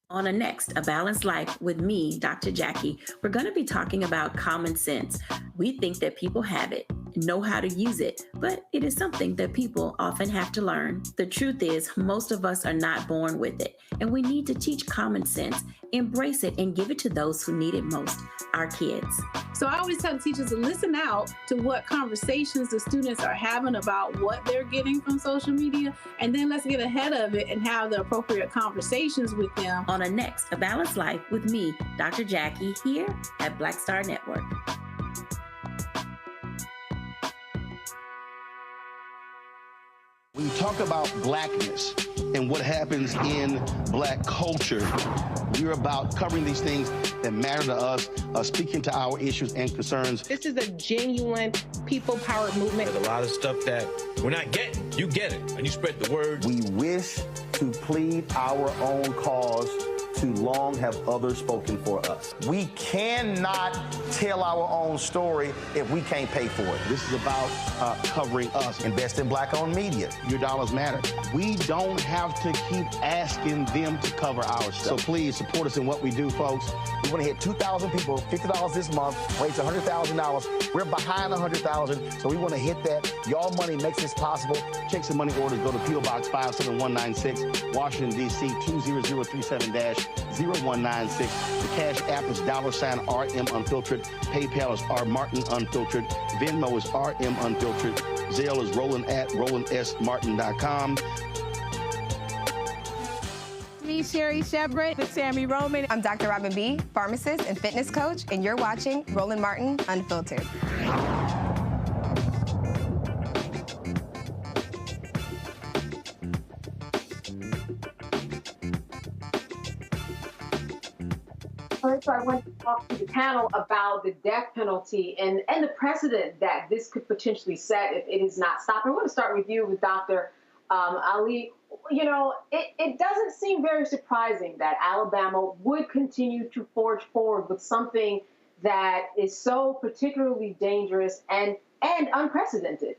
On a next, A Balanced Life with me, Dr. Jackie, we're going to be talking about common sense. We think that people have it, know how to use it, but it is something that people often have to learn. The truth is, most of us are not born with it, and we need to teach common sense, embrace it, and give it to those who need it most, our kids. So I always tell teachers to listen out to what conversations the students are having about what they're getting from social media, and then let's get ahead of it and have the appropriate conversations with them. On a next, A Balanced Life with me, Dr. Jackie, here at Black Star Network. When you talk about blackness and what happens in black culture, we're about covering these things that matter to us, speaking to our issues and concerns. This is a genuine people-powered movement. There's a lot of stuff that we're not getting. You get it, and you spread the word. We wish to plead our own cause. Too long have others spoken for us. We cannot tell our own story if we can't pay for it. This is about covering us. Invest in black-owned media. Your dollars matter. We don't have to keep asking them to cover our stuff. So please support us in what we do, folks. We want to hit 2,000 people, $50 this month, raise $100,000. We're behind 100,000, so we want to hit that. Y'all money makes this possible. Checks and money orders go to P.O. Box 57196, Washington, D.C. 20037-0196. The Cash App is $RM Unfiltered. PayPal is R Martin Unfiltered. Venmo is RM Unfiltered. Zelle is Roland at RolandSMartin.com. Me, Sherry Shepard, with Sammy Roman. I'm Dr. Robin B., pharmacist and fitness coach, and you're watching Roland Martin Unfiltered. So I want to talk to the panel about the death penalty and the precedent that this could potentially set if it is not stopped. I want to start with you, with Dr. Ali. You know, it doesn't seem very surprising that Alabama would continue to forge forward with something that is so particularly dangerous and unprecedented.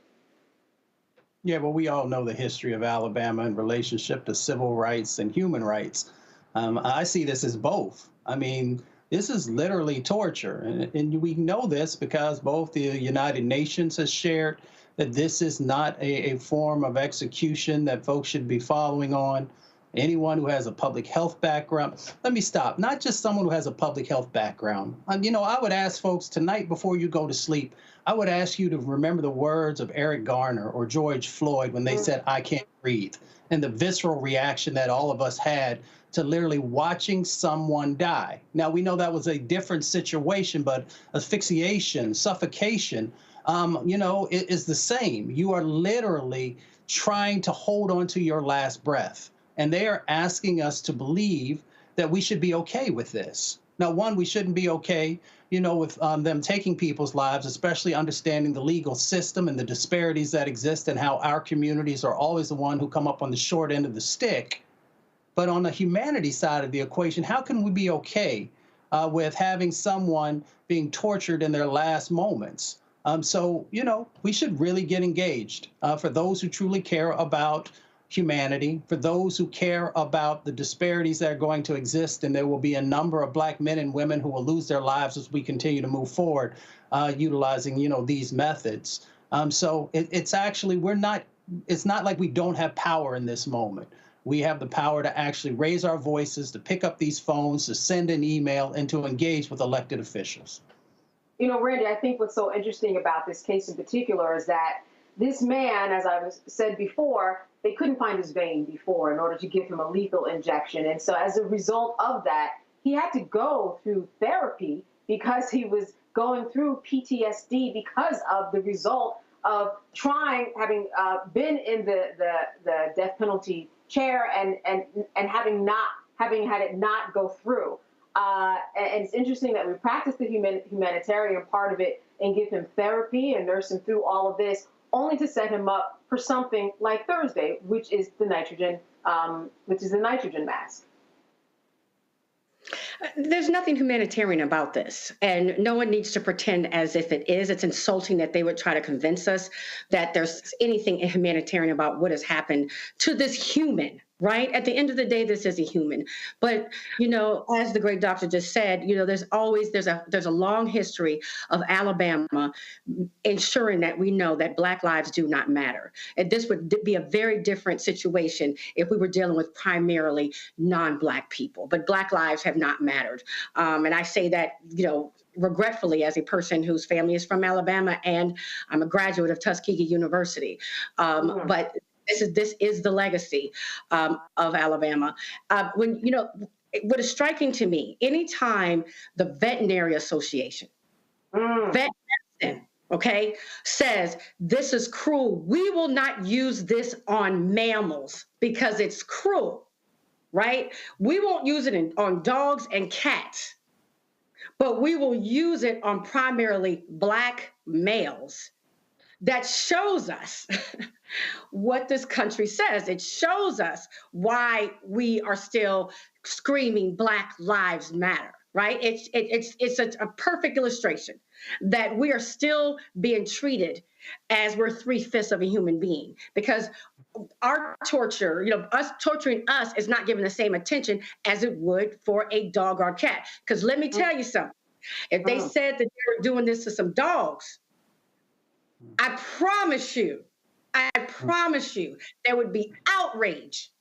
Yeah, well, we all know the history of Alabama in relationship to civil rights and human rights. I see this as both. I mean, this is literally torture. And we know this because both the United Nations has shared that this is not a form of execution that folks should be following on. Anyone who has a public health background. Let me stop. Not just someone who has a public health background. You know, I would ask folks tonight before you go to sleep, I would ask you to remember the words of Eric Garner or George Floyd when they said, "I can't breathe," and the visceral reaction that all of us had to literally watching someone die. Now, we know that was a different situation, but asphyxiation, suffocation, you know, it is the same. You are literally trying to hold on to your last breath. And they are asking us to believe that we should be okay with this. Now, one, we shouldn't be okay, you know, with them taking people's lives, especially understanding the legal system and the disparities that exist and how our communities are always the one who come up on the short end of the stick. But on the humanity side of the equation, how can we be okay with having someone being tortured in their last moments? So, you know, we should really get engaged for those who truly care about humanity, for those who care about the disparities that are going to exist, and there will be a number of Black men and women who will lose their lives as we continue to move forward, utilizing, these methods. So it's actually, it's not like we don't have power in this moment. We have the power to actually raise our voices, to pick up these phones, to send an email, and to engage with elected officials. Randy, I think what's so interesting about this case in particular is that this man, as I said before, they couldn't find his vein before in order to give him a lethal injection. And so as a result of that, he had to go through therapy because he was going through PTSD because of the result of having been in the death penalty chair and having had it not go through. And it's interesting that we practice the humanitarian part of it and give him therapy and nurse him through all of this, only to set him up for something like Thursday, which is the nitrogen mask. There's nothing humanitarian about this, and no one needs to pretend as if it is. It's insulting that they would try to convince us that there's anything humanitarian about what has happened to this human. Right? At the end of the day, this is a human. But, as the great doctor just said, there's a long history of Alabama ensuring that we know that Black lives do not matter. And this would be a very different situation if we were dealing with primarily non-Black people. But Black lives have not mattered. And I say that, regretfully, as a person whose family is from Alabama, and I'm a graduate of Tuskegee University. But this is the legacy of Alabama. What is striking to me, anytime the Veterinary Association, vet medicine, says this is cruel, we will not use this on mammals because it's cruel, right? We won't use it on dogs and cats, but we will use it on primarily Black males. That shows us what this country says. It shows us why we are still screaming Black Lives Matter, right? It's a perfect illustration that we are still being treated as we're 3/5 of a human being, because our torture, us torturing us is not given the same attention as it would for a dog or a cat. Because let me tell you something. If they said that they were doing this to some dogs, I promise you, there would be outrage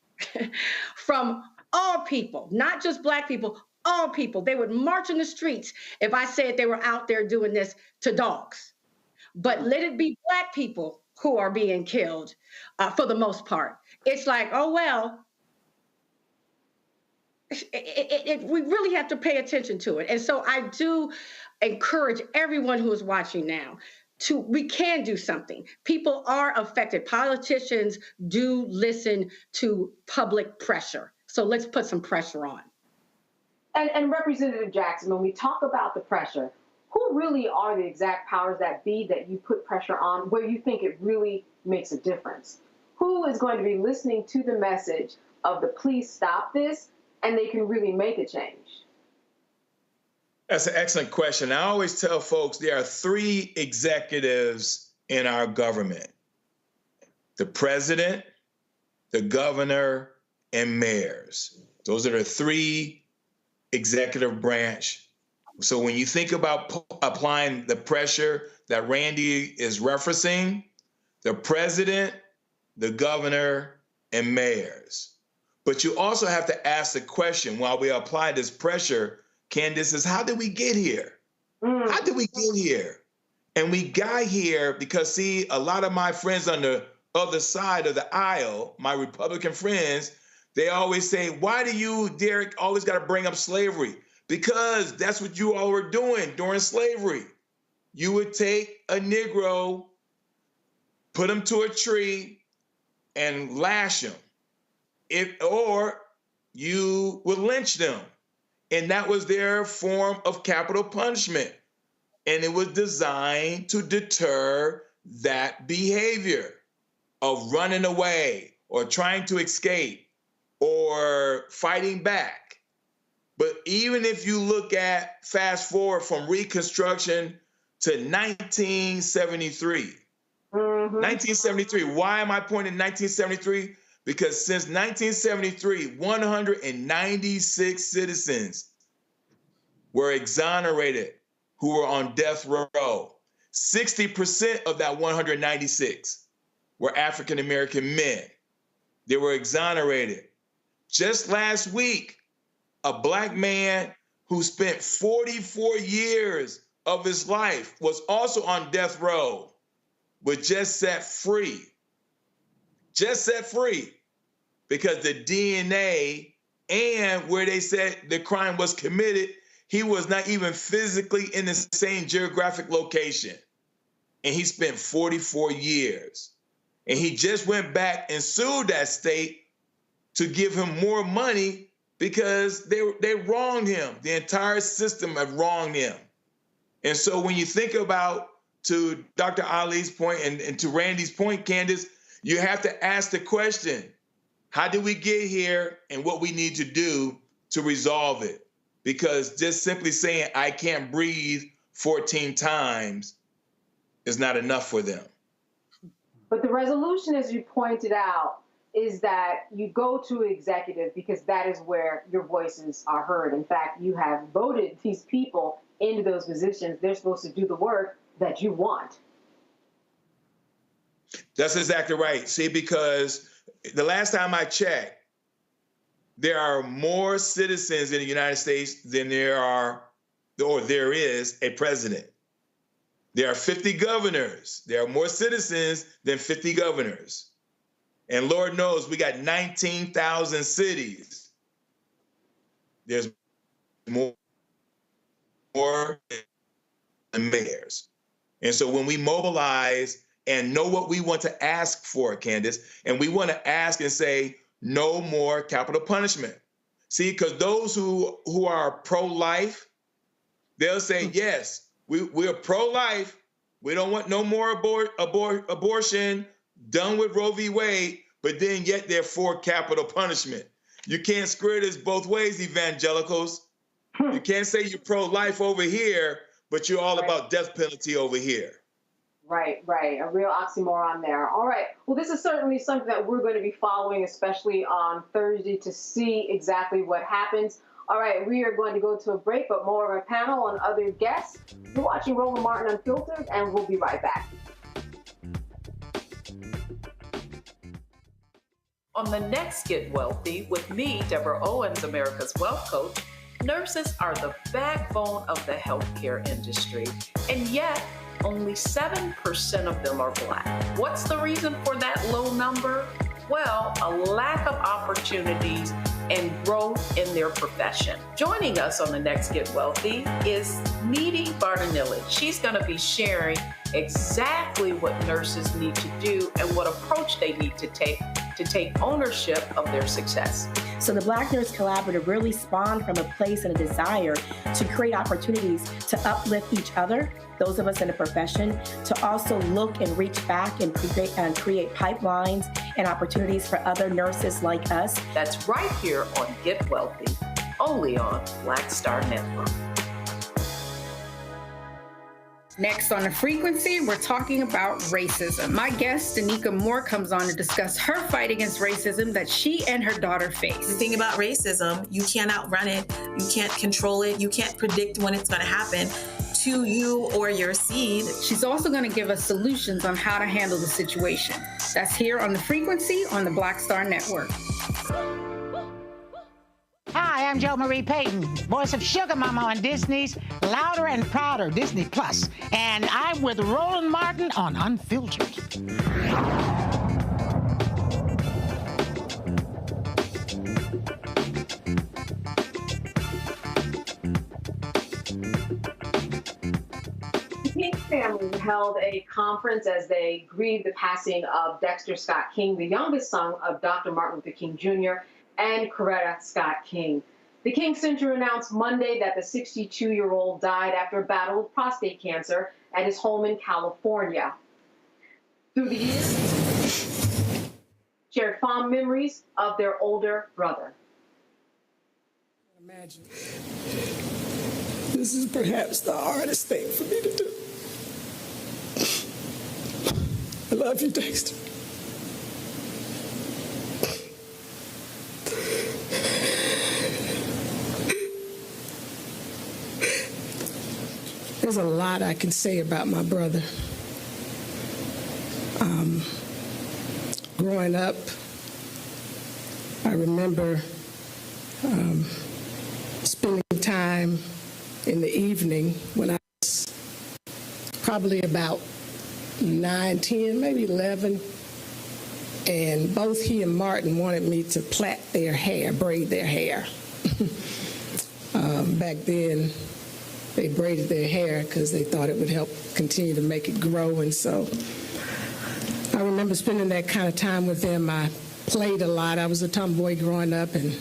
from all people, not just Black people, all people. They would march in the streets if I said they were out there doing this to dogs. But let it be Black people who are being killed for the most part. It's like, oh, well, we really have to pay attention to it. And so I do encourage everyone who is watching now we can do something. People are affected. Politicians do listen to public pressure. So let's put some pressure on. And Representative Jackson, when we talk about the pressure, who really are the exact powers that be that you put pressure on where you think it really makes a difference? Who is going to be listening to the message of the please stop this, and they can really make a change? That's an excellent question. I always tell folks there are 3 executives in our government: the president, the governor, and mayors. Those are the 3 executive branch. So when you think about applying the pressure that Randy is referencing, the president, the governor, and mayors. But you also have to ask the question, while we apply this pressure, Candace, is how did we get here? How did we get here? And we got here because, see, a lot of my friends on the other side of the aisle, my Republican friends, they always say, why do you, Derek, always got to bring up slavery? Because that's what you all were doing during slavery. You would take a Negro, put him to a tree, and lash him. Or you would lynch them. And that was their form of capital punishment. And it was designed to deter that behavior of running away or trying to escape or fighting back. But even if you look at, fast forward from Reconstruction to 1973, 1973, why am I pointing 1973? because since 1973, 196 citizens were exonerated who were on death row. 60% of that 196 were African-American men. They were exonerated. Just last week, a Black man who spent 44 years of his life was also on death row, was just set free. Just set free because the DNA and where they said the crime was committed, he was not even physically in the same geographic location. And he spent 44 years. And he just went back and sued that state to give him more money because they wronged him. The entire system had wronged him. And so when you think about, to Dr. Ali's point and to Randy's point, Candace, you have to ask the question, how did we get here and what we need to do to resolve it? Because just simply saying, I can't breathe 14 times is not enough for them. But the resolution, as you pointed out, is that you go to executive because that is where your voices are heard. In fact, you have voted these people into those positions. They're supposed to do the work that you want. That's exactly right. See, because the last time I checked, there are more citizens in the United States than there is a president. There are 50 governors. There are more citizens than 50 governors. And Lord knows we got 19,000 cities. There's more than mayors. And so when we mobilize and know what we want to ask for, Candace, and we want to ask and say, no more capital punishment. See, because those who are pro-life, they'll say, yes, we're pro-life. We don't want no more abortion, done with Roe v. Wade, but then yet they're for capital punishment. You can't square this both ways, evangelicals. You can't say you're pro-life over here, but you're all about death penalty over here. Right. A real oxymoron there. All right. Well, this is certainly something that we're going to be following, especially on Thursday, to see exactly what happens. All right, we are going to go to a break, but more of a panel and other guests. You're watching Roland Martin Unfiltered, and we'll be right back. On the next Get Wealthy, with me, Deborah Owens, America's Wealth Coach, nurses are the backbone of the healthcare industry, and yet only 7% of them are Black. What's the reason for that low number? Well, a lack of opportunities and growth in their profession. Joining us on the next Get Wealthy is Needy Bartonelli. She's going to be sharing exactly what nurses need to do and what approach they need to take ownership of their success. So the Black Nurse Collaborative really spawned from a place and a desire to create opportunities to uplift each other, those of us in the profession, to also look and reach back and create pipelines and opportunities for other nurses like us. That's right here on Get Wealthy, only on Black Star Network. Next on The Frequency, we're talking about racism. My guest, Danica Moore, comes on to discuss her fight against racism that she and her daughter face. The thing about racism, you can't outrun it, you can't control it, you can't predict when it's going to happen to you or your seed. She's also going to give us solutions on how to handle the situation. That's here on The Frequency on the Black Star Network. Hi, I'm Jo Marie Payton, voice of Sugar Mama on Disney's Louder and Prouder Disney Plus, and I'm with Roland Martin on Unfiltered. The King family held a conference as they grieved the passing of Dexter Scott King, the youngest son of Dr. Martin Luther King Jr. and Coretta Scott King. The King Center announced Monday that the 62-year-old died after a battle with prostate cancer at his home in California. Through the years, shared fond memories of their older brother. Imagine. This is perhaps the hardest thing for me to do. I love you, Dexter. There's a lot I can say about my brother. Growing up, I remember spending time in the evening when I was probably about 9, 10, maybe 11, and both he and Martin wanted me to plait their hair, braid their hair. Back then, they braided their hair because they thought it would help continue to make it grow, and so I remember spending that kind of time with them. I played a lot. I was a tomboy growing up and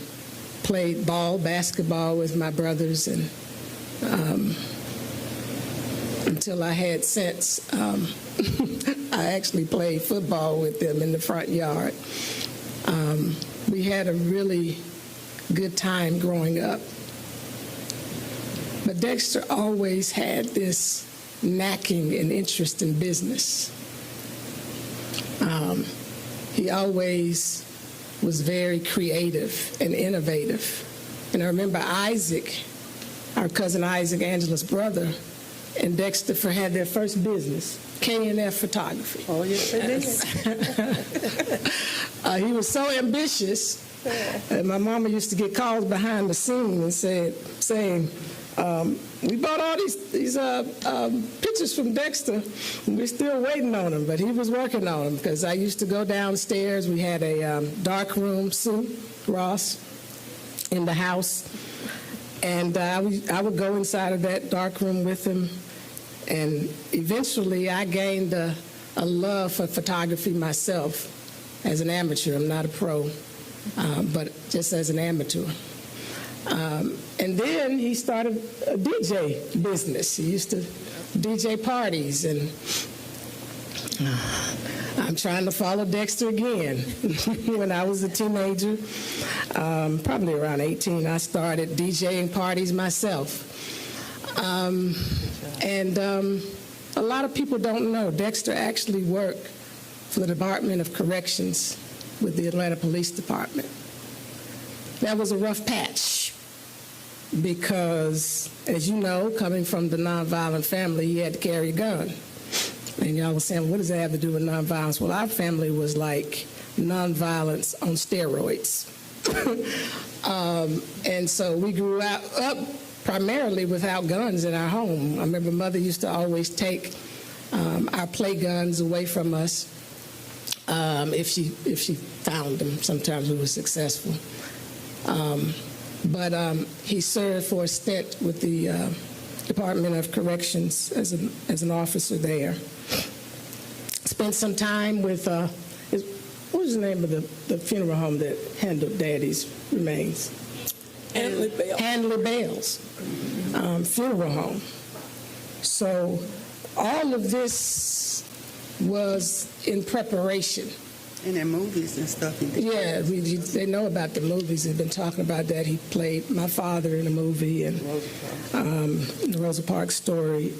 played basketball with my brothers, and until I had sense, I actually played football with them in the front yard. We had a really good time growing up. But Dexter always had this knacking and interest in business. He always was very creative and innovative. And I remember Isaac, our cousin Isaac, Angela's brother, and Dexter had their first business, K&F Photography. Oh, yes, they did. He was so ambitious, and my mama used to get calls behind the scenes and saying, we bought all these pictures from Dexter, and we're still waiting on them, but he was working on them because I used to go downstairs. We had a dark room, Sue Ross, in the house, and I would go inside of that dark room with him, and eventually I gained a love for photography myself as an amateur. I'm not a pro, but just as an amateur. And then he started a DJ business. He used to DJ parties, and I'm trying to follow Dexter again. When I was a teenager, probably around 18, I started DJing parties myself. And a lot of people don't know Dexter actually worked for the Department of Corrections with the Atlanta Police Department. That was a rough patch because, as you know, coming from the nonviolent family, he had to carry a gun. And y'all were saying, what does that have to do with nonviolence? Well, our family was like nonviolence on steroids. And so we grew up primarily without guns in our home. I remember Mother used to always take our play guns away from us if she found them. Sometimes we were successful. But he served for a stint with the Department of Corrections as an officer there. Spent some time with, what was the name of the funeral home that handled Daddy's remains? Handley Bales funeral home. So all of this was in preparation. And their movies and stuff. Yeah, they know about the movies. They've been talking about that. He played my father in a movie, and the Rosa Parks Story.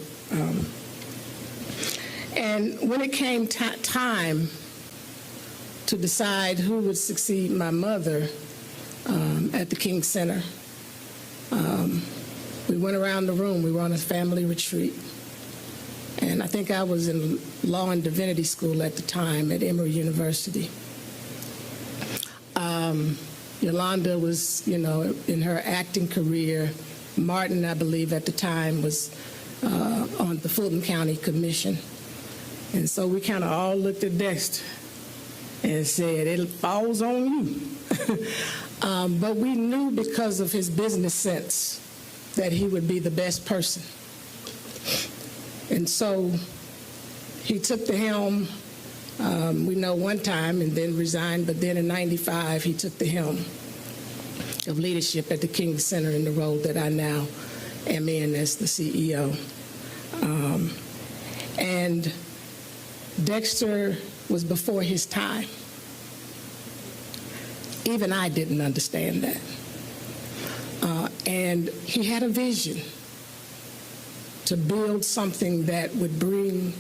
And when it came time to decide who would succeed my mother at the King Center, we went around the room. We were on a family retreat. And I think I was in law and divinity school at the time at Emory University. Yolanda was, in her acting career. Martin, I believe, at the time was on the Fulton County Commission. And so we kind of all looked at Dexter and said, it falls on you. But we knew because of his business sense that he would be the best person. And so he took the helm, we know one time, and then resigned, but then in '95 he took the helm of leadership at the King Center in the role that I now am in as the CEO. And Dexter was before his time. Even I didn't understand that. And he had a vision to build something that would bring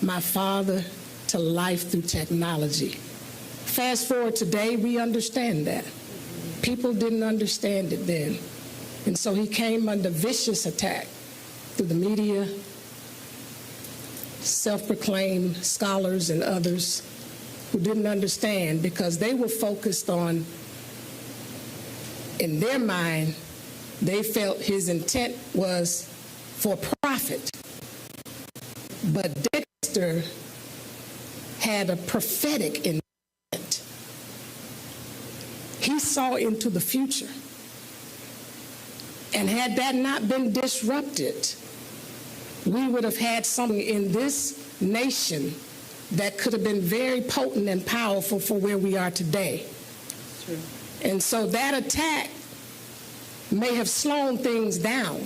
my father to life through technology. Fast forward today, we understand that. People didn't understand it then. And so he came under vicious attack through the media, self-proclaimed scholars and others who didn't understand because they were focused on, in their mind, they felt his intent was for profit. But Dexter had a prophetic intent. He saw into the future. And had that not been disrupted, we would have had something in this nation that could have been very potent and powerful for where we are today. True. And so that attack may have slowed things down,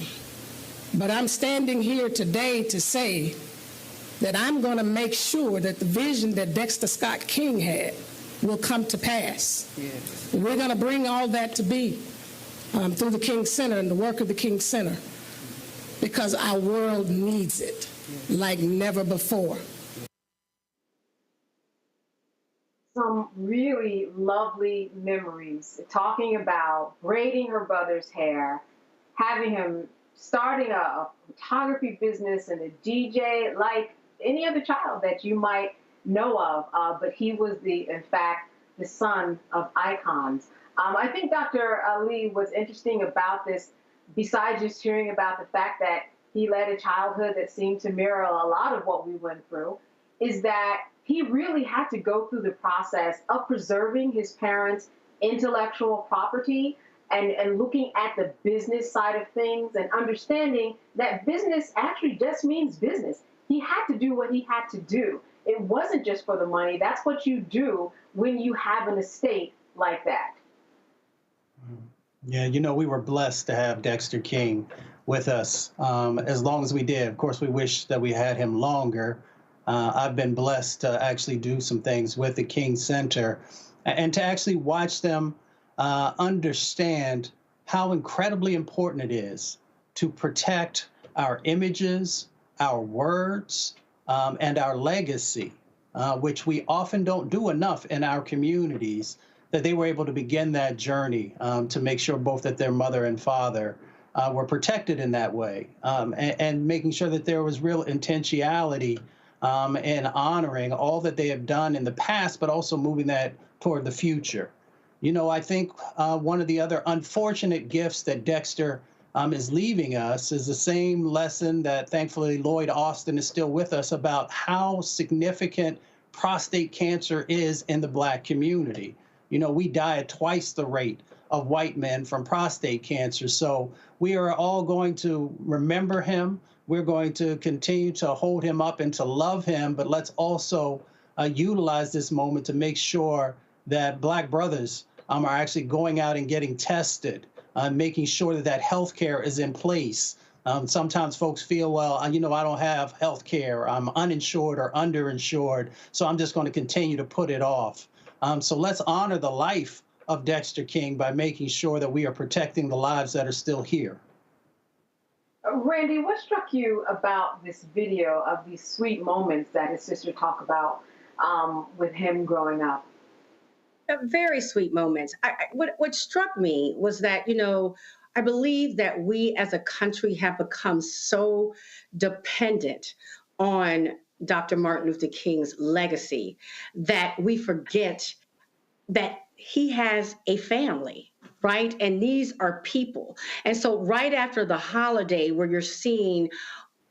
but I'm standing here today to say that I'm going to make sure that the vision that Dexter Scott King had will come to pass. Yes. We're going to bring all that to be through the King Center and the work of the King Center, because our world needs it like never before. Some really lovely memories, talking about braiding her brother's hair, having him starting a photography business and a DJ like any other child that you might know of, but he was in fact, the son of icons. I think Dr. Ali, what's interesting about this, besides just hearing about the fact that he led a childhood that seemed to mirror a lot of what we went through, is that he really had to go through the process of preserving his parents' intellectual property and looking at the business side of things and understanding that business actually just means business. He had to do what he had to do. It wasn't just for the money. That's what you do when you have an estate like that. Yeah, we were blessed to have Dexter King with us as long as we did. Of course, we wish that we had him longer. I've been blessed to actually do some things with the King Center and to actually watch them understand how incredibly important it is to protect our images, our words, and our legacy, which we often don't do enough in our communities, that they were able to begin that journey to make sure both that their mother and father were protected in that way, and making sure that there was real intentionality in honoring all that they have done in the past, but also moving that toward the future. I think one of the other unfortunate gifts that Dexter is leaving us is the same lesson that thankfully Lloyd Austin is still with us about how significant prostate cancer is in the Black community. We die at twice the rate of white men from prostate cancer. So we are all going to remember him. We're going to continue to hold him up and to love him, but let's also utilize this moment to make sure that Black brothers are actually going out and getting tested, making sure that health care is in place. Sometimes folks feel, well, I don't have health care. I'm uninsured or underinsured, so I'm just going to continue to put it off. So let's honor the life of Dexter King by making sure that we are protecting the lives that are still here. Randy, what struck you about this video of these sweet moments that his sister talked about with him growing up? Very sweet moments. What struck me was that, I believe that we as a country have become so dependent on Dr. Martin Luther King's legacy that we forget that he has a family, right? And these are people. And so right after the holiday where you're seeing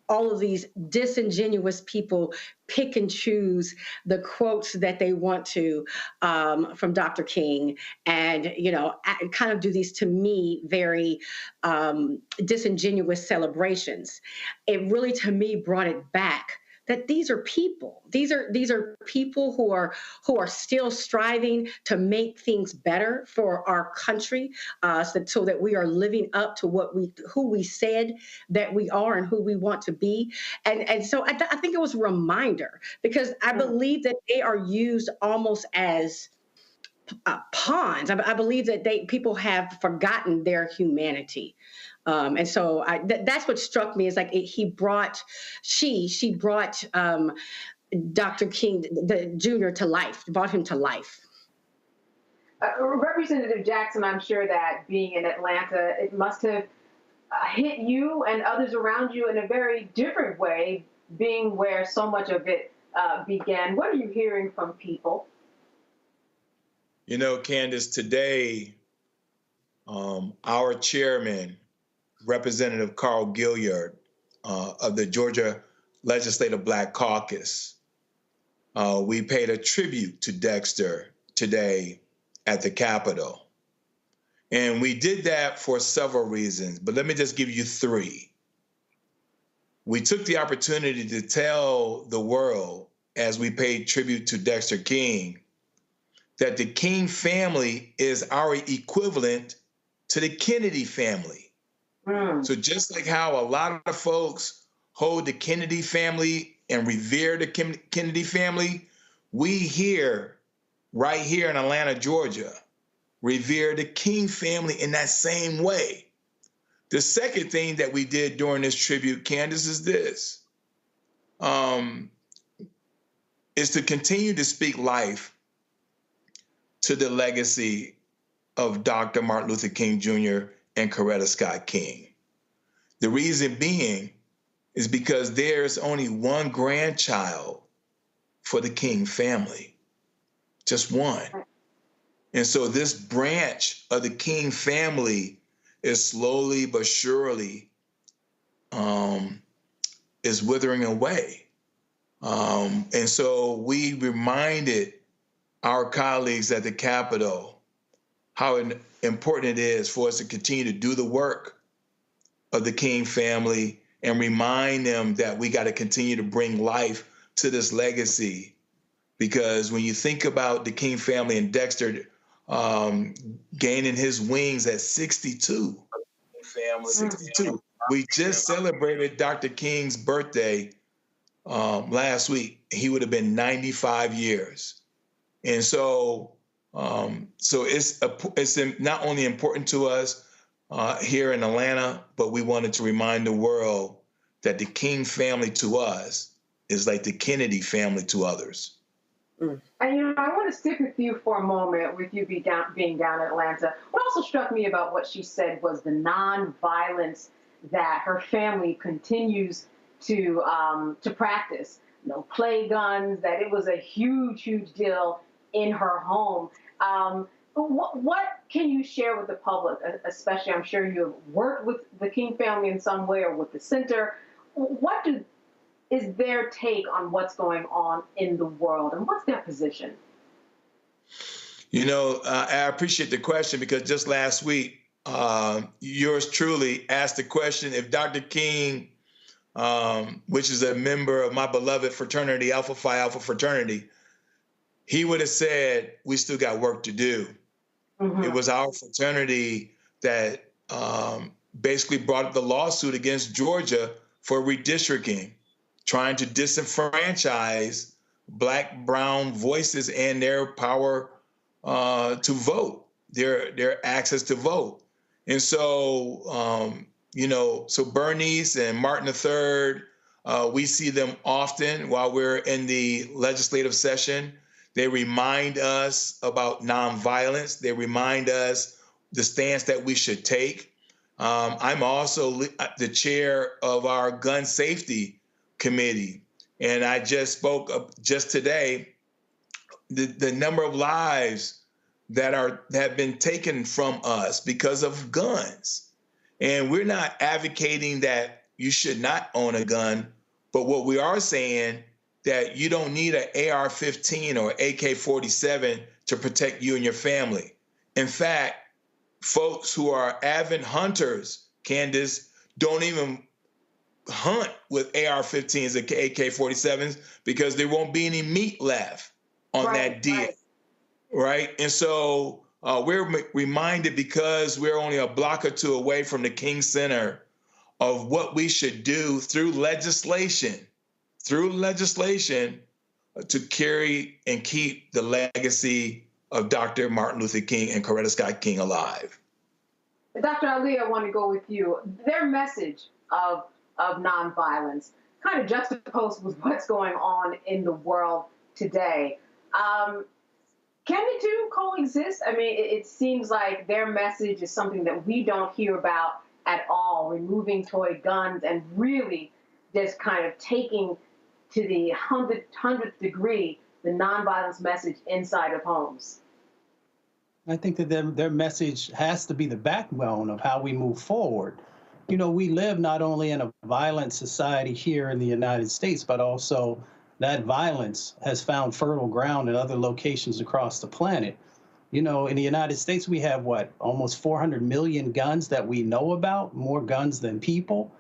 all of these disingenuous people pick and choose the quotes that they want to from Dr. King and, kind of do these, to me, very disingenuous celebrations. It really, to me, brought it back that these are people. These are people who are still striving to make things better for our country, so that we are living up to who we said that we are and who we want to be. And so I think it was a reminder, because I believe that they are used almost as pawns. I believe that people have forgotten their humanity. And so that's what struck me, is like she brought Dr. King, the Jr. to life, brought him to life. Representative Jackson, I'm sure that being in Atlanta, it must have hit you and others around you in a very different way, being where so much of it began. What are you hearing from people? You know, Candace, today, our chairman, Representative Carl Gilliard of the Georgia Legislative Black Caucus, we paid a tribute to Dexter today at the Capitol. And we did that for several reasons, but let me just give you three. We took the opportunity to tell the world, as we paid tribute to Dexter King, that the King family is our equivalent to the Kennedy family. So just like how a lot of folks hold the Kennedy family and revere the Kennedy family, we here, right here in Atlanta, Georgia, revere the King family in that same way. The second thing that we did during this tribute, Candace, is this, is to continue to speak life to the legacy of Dr. Martin Luther King Jr. and Coretta Scott King. The reason being is because there's only one grandchild for the King family, just one. And so this branch of the King family is slowly but surely is withering away. And so we reminded our colleagues at the Capitol how important it is for us to continue to do the work of the King family and remind them that we got to continue to bring life to this legacy. Because when you think about the King family and Dexter gaining his wings at 62, we just celebrated Dr. King's birthday last week. He would have been 95 years. And so it's not only important to us here in Atlanta, but we wanted to remind the world that the King family to us is like the Kennedy family to others. And I want to stick with you for a moment, with you being down in Atlanta. What also struck me about what she said was the nonviolence that her family continues to practice. No play guns, that it was a huge, huge deal in her home. What can you share with the public, especially I'm sure you have worked with the King family in some way or with the center? What is their take on what's going on in the world, and what's their position? You know, I appreciate the question, because just last week, yours truly asked the question if Dr. King, which is a member of my beloved fraternity, Alpha Phi Alpha fraternity, he would have said, we still got work to do. Mm-hmm. It was our fraternity that basically brought up the lawsuit against Georgia for redistricting, trying to disenfranchise Black, brown voices and their power to vote, their access to vote. And so, so Bernice and Martin III, we see them often while we're in the legislative session. They remind us about nonviolence. They remind us the stance that we should take. I'm also the chair of our gun safety committee. And I just spoke just today, the number of lives that have been taken from us because of guns. And we're not advocating that you should not own a gun, but what we are saying that you don't need an AR-15 or AK-47 to protect you and your family. In fact, folks who are avid hunters, Candace, don't even hunt with AR-15s and AK-47s because there won't be any meat left on that deer, right? And so we're reminded, because we're only a block or two away from the King Center, of what we should do through legislation to carry and keep the legacy of Dr. Martin Luther King and Coretta Scott King alive. Dr. Ali, I want to go with you. Their message of nonviolence kind of juxtaposed with what's going on in the world today. Can the two coexist? I mean, it seems like their message is something that we don't hear about at all, removing toy guns and really just kind of taking to the 100th degree the nonviolence message inside of homes? I think that their message has to be the backbone of how we move forward. You know, we live not only in a violent society here in the United States, but also that violence has found fertile ground in other locations across the planet. You know, in the United States, we have, almost 400 million guns that we know about, more guns than people.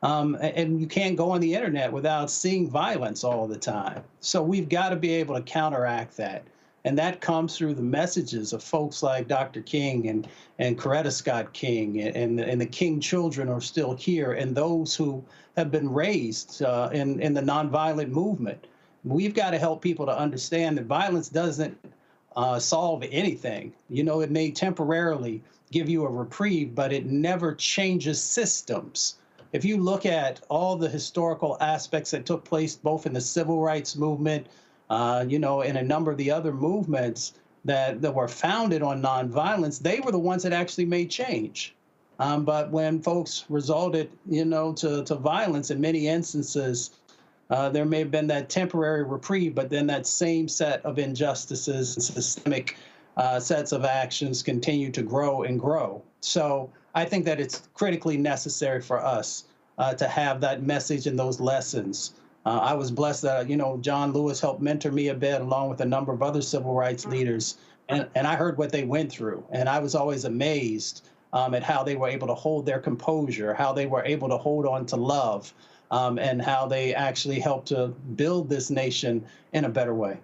And you can't go on the internet without seeing violence all the time. So we've got to be able to counteract that. And that comes through the messages of folks like Dr. King and Coretta Scott King and the King children are still here, and those who have been raised in the nonviolent movement. We've got to help people to understand that violence doesn't solve anything. You know, it may temporarily give you a reprieve, but it never changes systems. If you look at all the historical aspects that took place both in the civil rights movement, you know, and a number of the other movements that were founded on nonviolence, they were the ones that actually made change. But when folks resorted, you know, to violence in many instances, there may have been that temporary reprieve, but then that same set of injustices and systemic sets of actions continue to grow and grow. So I think that it's critically necessary for us to have that message and those lessons. I was blessed that, you know, John Lewis helped mentor me a bit along with a number of other civil rights leaders. And I heard what they went through. And I was always amazed at how they were able to hold their composure, how they were able to hold on to love, and how they actually helped to build this nation in a better way.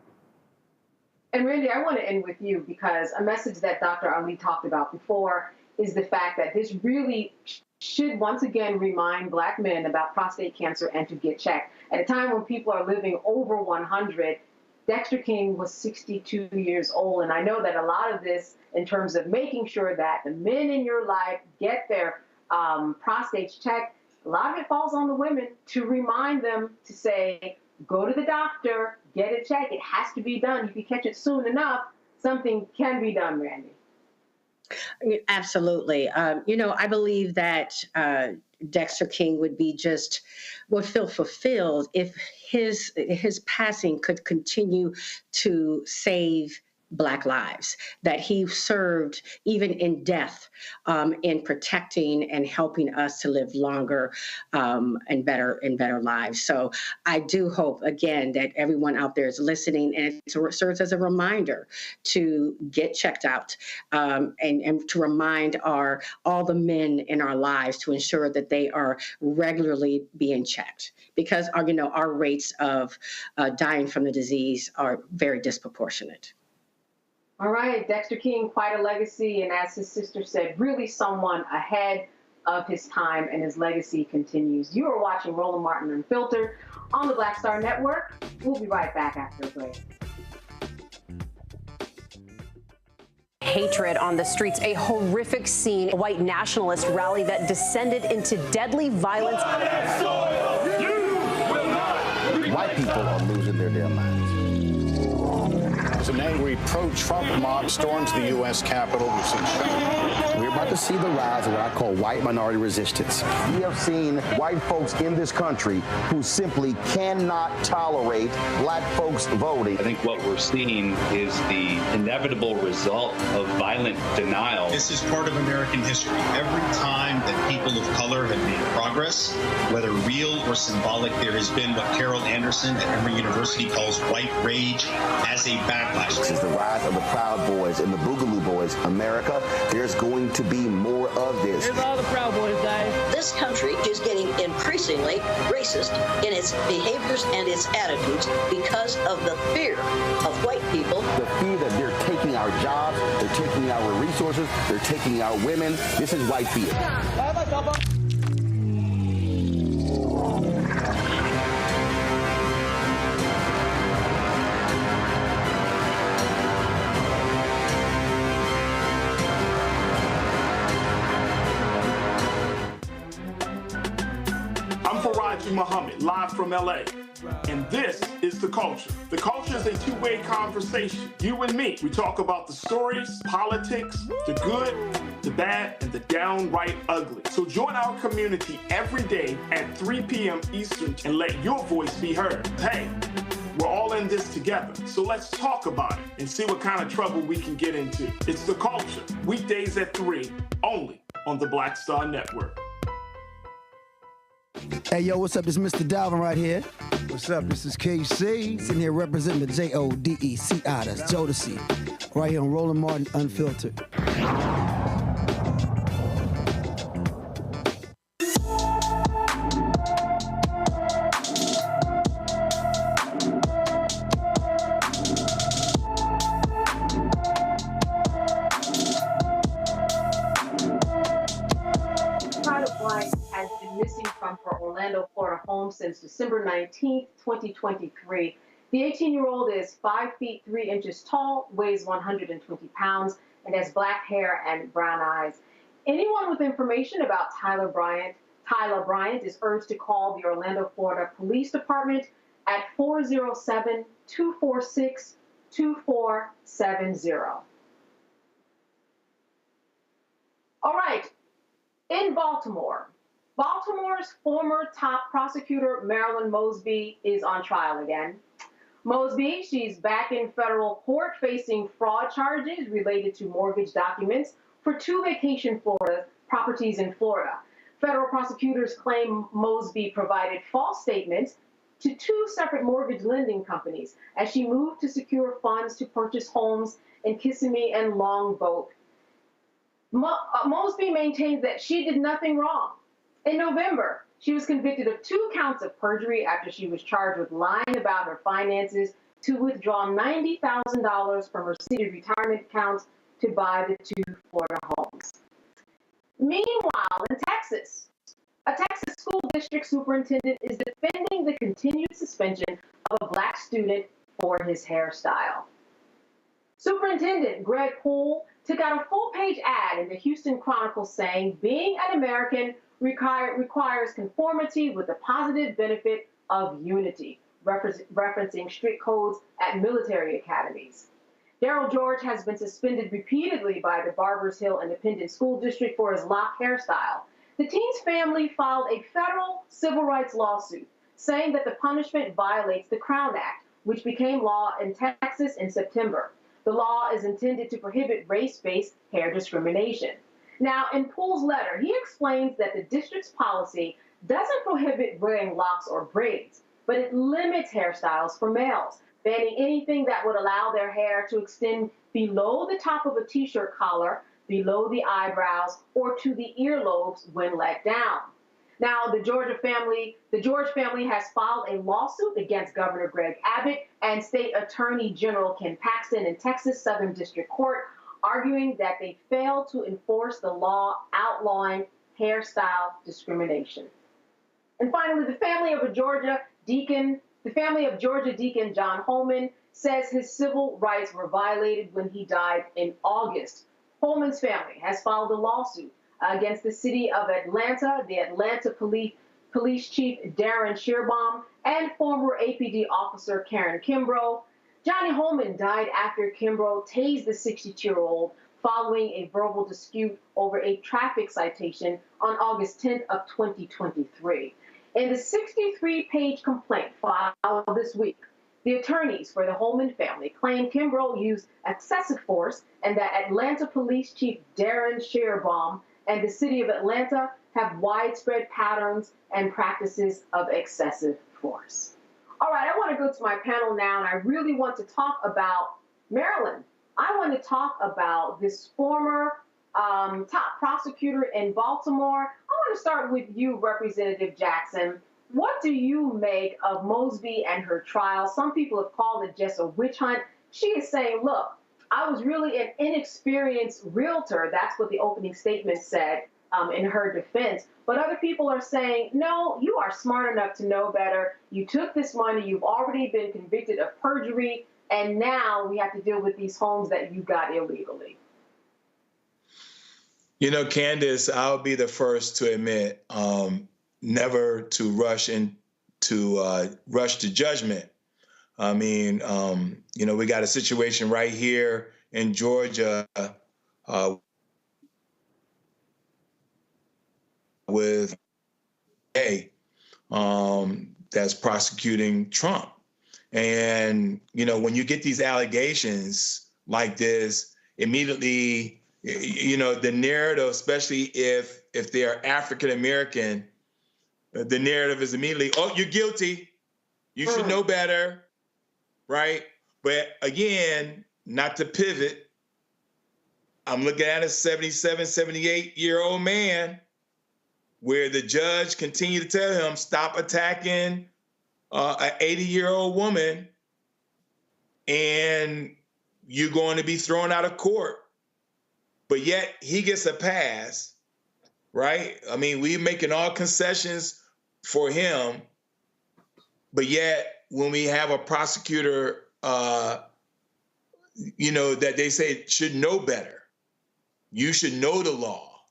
And Randy, I want to end with you because a message that Dr. Ali talked about before is the fact that this really should once again remind Black men about prostate cancer and to get checked. At a time when people are living over 100, Dexter King was 62 years old. And I know that a lot of this, in terms of making sure that the men in your life get their prostates checked, a lot of it falls on the women to remind them to say, go to the doctor, get it checked. It has to be done. If you catch it soon enough, something can be done, Randy. Absolutely. You know, I believe that Dexter King would feel fulfilled if his passing could continue to save Black lives, that he served even in death in protecting and helping us to live longer and better lives. So I do hope, again, that everyone out there is listening, and it serves as a reminder to get checked out and to remind all the men in our lives to ensure that they are regularly being checked, because our rates of dying from the disease are very disproportionate. All right, Dexter King, quite a legacy, and as his sister said, really someone ahead of his time, and his legacy continues. You are watching Roland Martin Unfiltered on the Black Star Network. We'll be right back after the break. Hatred on the streets, a horrific scene, a white nationalist rally that descended into deadly violence. White people are losing their damn minds. An angry pro-Trump mob storms the U.S. Capitol. We're about to see the rise of what I call white minority resistance. We have seen white folks in this country who simply cannot tolerate Black folks voting. I think what we're seeing is the inevitable result of violent denial. This is part of American history. Every time that people of color have made progress, whether real or symbolic, there has been what Carol Anderson at Emory University calls white rage as a backlash. This is the rise of the Proud Boys and the Boogaloo Boys. America, there's going to be more of this. Here's all the Proud Boys, guys. This country is getting increasingly racist in its behaviors and its attitudes because of the fear of white people. The fear that they're taking our jobs, they're taking our resources, they're taking our women. This is white fear. Muhammad, live from LA. And this is The Culture. The Culture Culture is a two-way conversation. You and me. We talk about the stories, politics, the good, the bad, and the downright ugly. So join our community every day at 3 p.m. Eastern and let your voice be heard. Hey, we're all in this together. So let's talk about it and see what kind of trouble we can get into. It's The Culture, weekdays at 3, only on the Black Star Network. Hey, yo, what's up? It's Mr. Dalvin right here. What's up? This is KC. Sitting here representing the Jodeci. That's Jodeci. Right here on Roland Martin Unfiltered. Florida home since December 19th, 2023. The 18-year-old is 5 feet 3 inches tall, weighs 120 pounds, and has black hair and brown eyes. Anyone with information about Tyler Bryant is urged to call the Orlando, Florida Police Department at 407-246-2470. All right, in Baltimore's former top prosecutor, Marilyn Mosby, is on trial again. Mosby, she's back in federal court facing fraud charges related to mortgage documents for 2 vacation properties in Florida. Federal prosecutors claim Mosby provided false statements to 2 separate mortgage lending companies as she moved to secure funds to purchase homes in Kissimmee and Longboat. Mosby maintains that she did nothing wrong. In November, she was convicted of 2 counts of perjury after she was charged with lying about her finances to withdraw $90,000 from her city retirement accounts to buy the 2 Florida homes. Meanwhile, in Texas, a Texas school district superintendent is defending the continued suspension of a black student for his hairstyle. Superintendent Greg Poole took out a full-page ad in the Houston Chronicle saying being an American requires conformity with the positive benefit of unity, referencing strict codes at military academies. Darryl George has been suspended repeatedly by the Barbers Hill Independent School District for his lock hairstyle. The teen's family filed a federal civil rights lawsuit saying that the punishment violates the Crown Act, which became law in Texas in September. The law is intended to prohibit race-based hair discrimination. Now, in Poole's letter, he explains that the district's policy doesn't prohibit wearing locks or braids, but it limits hairstyles for males, banning anything that would allow their hair to extend below the top of a t-shirt collar, below the eyebrows, or to the earlobes when let down. Now, the George family has filed a lawsuit against Governor Greg Abbott and State Attorney General Ken Paxton in Texas Southern District Court, arguing that they failed to enforce the law outlawing hairstyle discrimination. And finally, the family of Georgia deacon John Holman says his civil rights were violated when he died in August. Holman's family has filed a lawsuit against the city of Atlanta, the Atlanta Police Chief Darren Shearbaum, and former APD officer Karen Kimbrough. Johnny Holman died after Kimbrough tased the 62-year-old following a verbal dispute over a traffic citation on August 10th of 2023. In the 63-page complaint filed this week, the attorneys for the Holman family claim Kimbrough used excessive force and that Atlanta Police Chief Darren Shearbaum and the city of Atlanta have widespread patterns and practices of excessive force. All right, I want to go to my panel now, and I really want to talk about Maryland. I want to talk about this former top prosecutor in Baltimore. I want to start with you, Representative Jackson. What do you make of Mosby and her trial? Some people have called it just a witch hunt. She is saying, look, I was really an inexperienced realtor. That's what the opening statement said in her defense. But other people are saying, no, you are smart enough to know better. You took this money. You've already been convicted of perjury. And now we have to deal with these homes that you got illegally. You know, Candace, I'll be the first to admit never to rush to judgment I mean, we got a situation right here in Georgia with that's prosecuting Trump. And, when you get these allegations like this, immediately, the narrative, especially if they're African-American, the narrative is immediately, oh, you're guilty. You should know better, right? But again, not to pivot, I'm looking at a 77, 78-year-old man where the judge continued to tell him, stop attacking an 80-year-old woman, and you're going to be thrown out of court. But yet he gets a pass, right? I mean, we're making all concessions for him, but yet when we have a prosecutor, that they say should know better, you should know the law,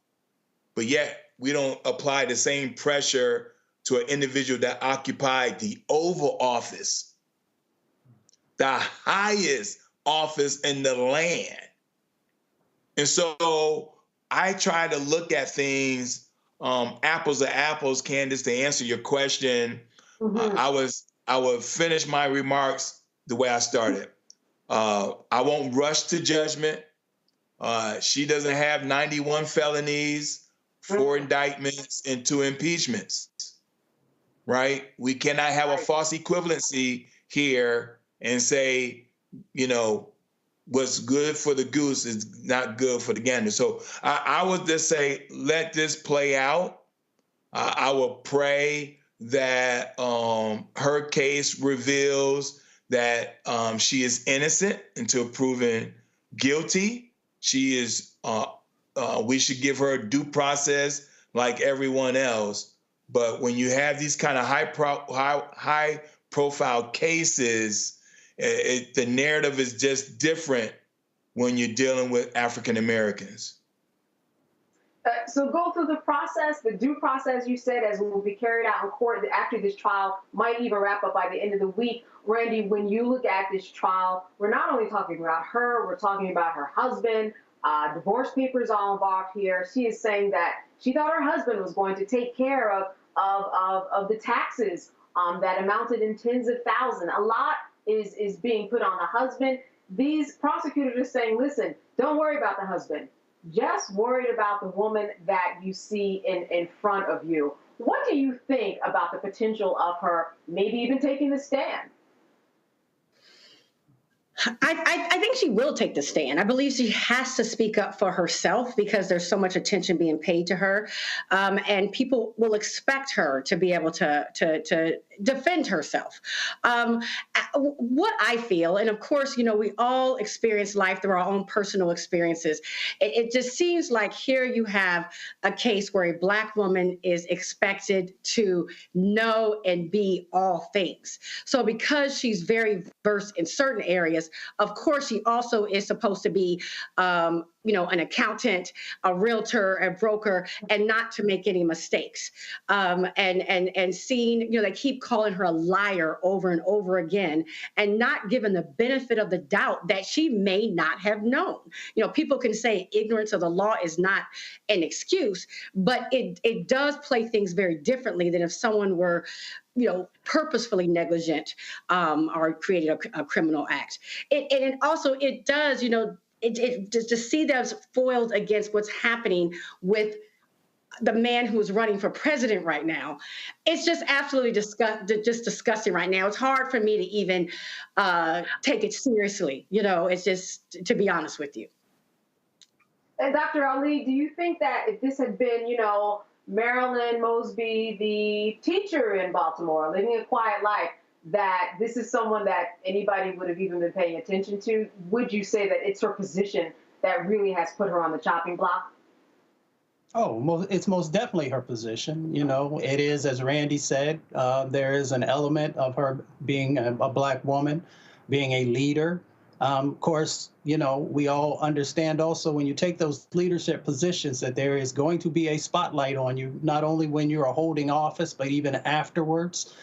but yet we don't apply the same pressure to an individual that occupied the Oval Office, the highest office in the land. And so I try to look at things apples to apples, Candace, to answer your question. I would finish my remarks the way I started. I won't rush to judgment. She doesn't have 91 felonies, 4 indictments, and 2 impeachments, right? We cannot have a false equivalency here and say, what's good for the goose is not good for the gander. So I would just say, let this play out. I will pray that her case reveals that she is innocent until proven guilty. She is, we should give her due process like everyone else. But when you have these kind of high profile cases, the narrative is just different when you're dealing with African Americans. So go through the process, the due process, you said, as will be carried out in court after this trial might even wrap up by the end of the week. Randy, when you look at this trial, we're not only talking about her, we're talking about her husband. Divorce papers all involved here. She is saying that she thought her husband was going to take care of the taxes that amounted in tens of thousands. A lot is being put on the husband. These prosecutors are saying, listen, don't worry about the husband. Just worried about the woman that you see in front of you. What do you think about the potential of her maybe even taking the stand? I think she will take the stand. I believe she has to speak up for herself because there's so much attention being paid to her, and people will expect her to be able to defend herself. What I feel, and of course, we all experience life through our own personal experiences. It just seems like here you have a case where a Black woman is expected to know and be all things. So because she's very versed in certain areas, of course, she also is supposed to be, an accountant, a realtor, a broker, and not to make any mistakes. And seeing, they keep calling her a liar over and over again, and not given the benefit of the doubt that she may not have known. People can say ignorance of the law is not an excuse, but it does play things very differently than if someone were purposefully negligent or created a criminal act. And also it does, to see those foiled against what's happening with the man who's running for president right now. It's just absolutely disgusting right now. It's hard for me to even take it seriously. It's just, to be honest with you. And Dr. Ali, do you think that if this had been, Marilyn Mosby, the teacher in Baltimore, living a quiet life, that this is someone that anybody would have even been paying attention to? Would you say that it's her position that really has put her on the chopping block? Oh, it's most definitely her position. It is, as Randy said, there is an element of her being a Black woman, being a leader. Of course, we all understand also when you take those leadership positions that there is going to be a spotlight on you, not only when you're holding office, but even afterwards.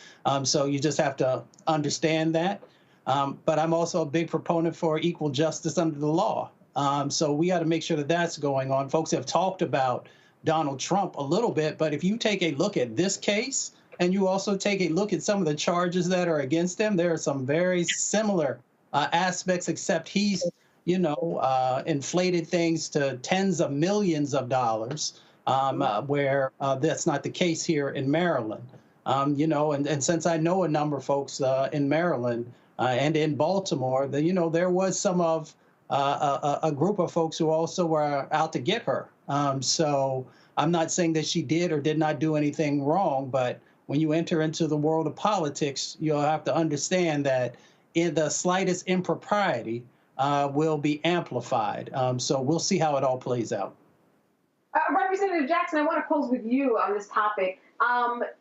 So you just have to understand that. But I'm also a big proponent for equal justice under the law. So we got to make sure that that's going on. Folks have talked about Donald Trump a little bit, but if you take a look at this case and you also take a look at some of the charges that are against him, there are some very similar aspects, except he's, inflated things to tens of millions of dollars, where that's not the case here in Maryland. And since I know a number of folks in Maryland and in Baltimore, there was some of a group of folks who also were out to get her. So I'm not saying that she did or did not do anything wrong, but when you enter into the world of politics, you'll have to understand that in the slightest impropriety will be amplified. So we'll see how it all plays out. Representative Jackson, I want to close with you on this topic.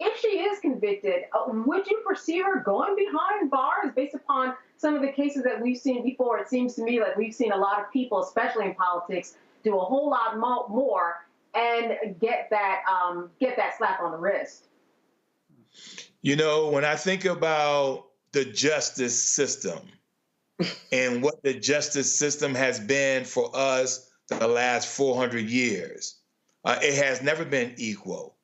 If she is convicted, would you perceive her going behind bars based upon some of the cases that we've seen before? It seems to me like we've seen a lot of people, especially in politics, do a whole lot more and get that slap on the wrist. When I think about the justice system and what the justice system has been for us the last 400 years, it has never been equal.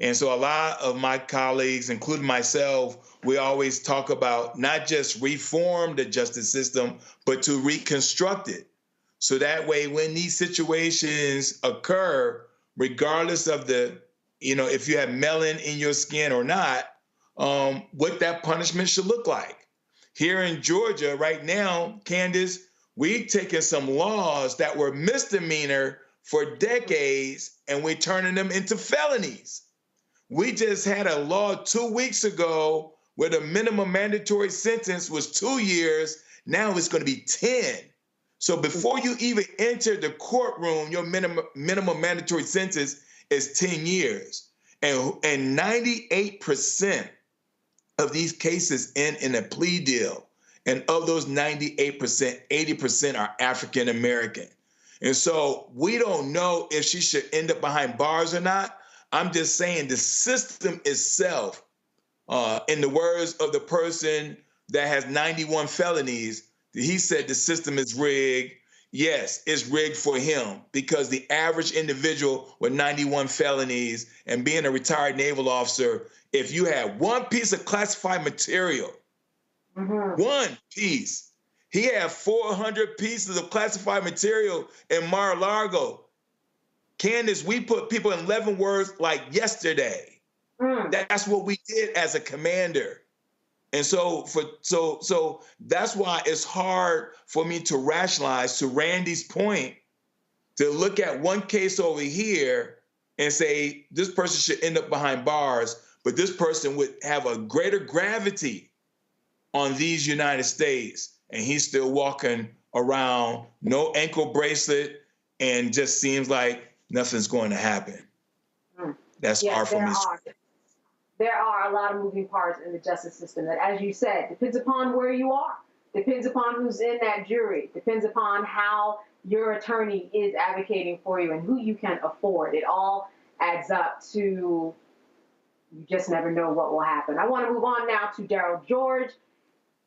And so a lot of my colleagues, including myself, we always talk about not just reform the justice system, but to reconstruct it. So that way, when these situations occur, regardless of if you have melanin in your skin or not, what that punishment should look like. Here in Georgia right now, Candace, we've taken some laws that were misdemeanor for decades, and we're turning them into felonies. We just had a law 2 weeks ago where the minimum mandatory sentence was 2 years. Now it's going to be 10. So before you even enter the courtroom, your minimum mandatory sentence is 10 years. And 98% of these cases end in a plea deal. And of those 98%, 80% are African American. And so we don't know if she should end up behind bars or not. I'm just saying the system itself, in the words of the person that has 91 felonies, he said the system is rigged. Yes, it's rigged for him because the average individual with 91 felonies and being a retired naval officer, if you had one piece of classified material, one piece, he had 400 pieces of classified material in Mar-a-Lago. Candace, we put people in Leavenworth like yesterday. That's what we did as a commander. And so that's why it's hard for me to rationalize, to Randy's point, to look at one case over here and say this person should end up behind bars, but this person would have a greater gravity on these United States, and he's still walking around, no ankle bracelet, and just seems like nothing's going to happen. That's hard for me. There are a lot of moving parts in the justice system that, as you said, depends upon where you are, depends upon who's in that jury, depends upon how your attorney is advocating for you and who you can afford. It all adds up to you just never know what will happen. I want to move on now to Daryl George,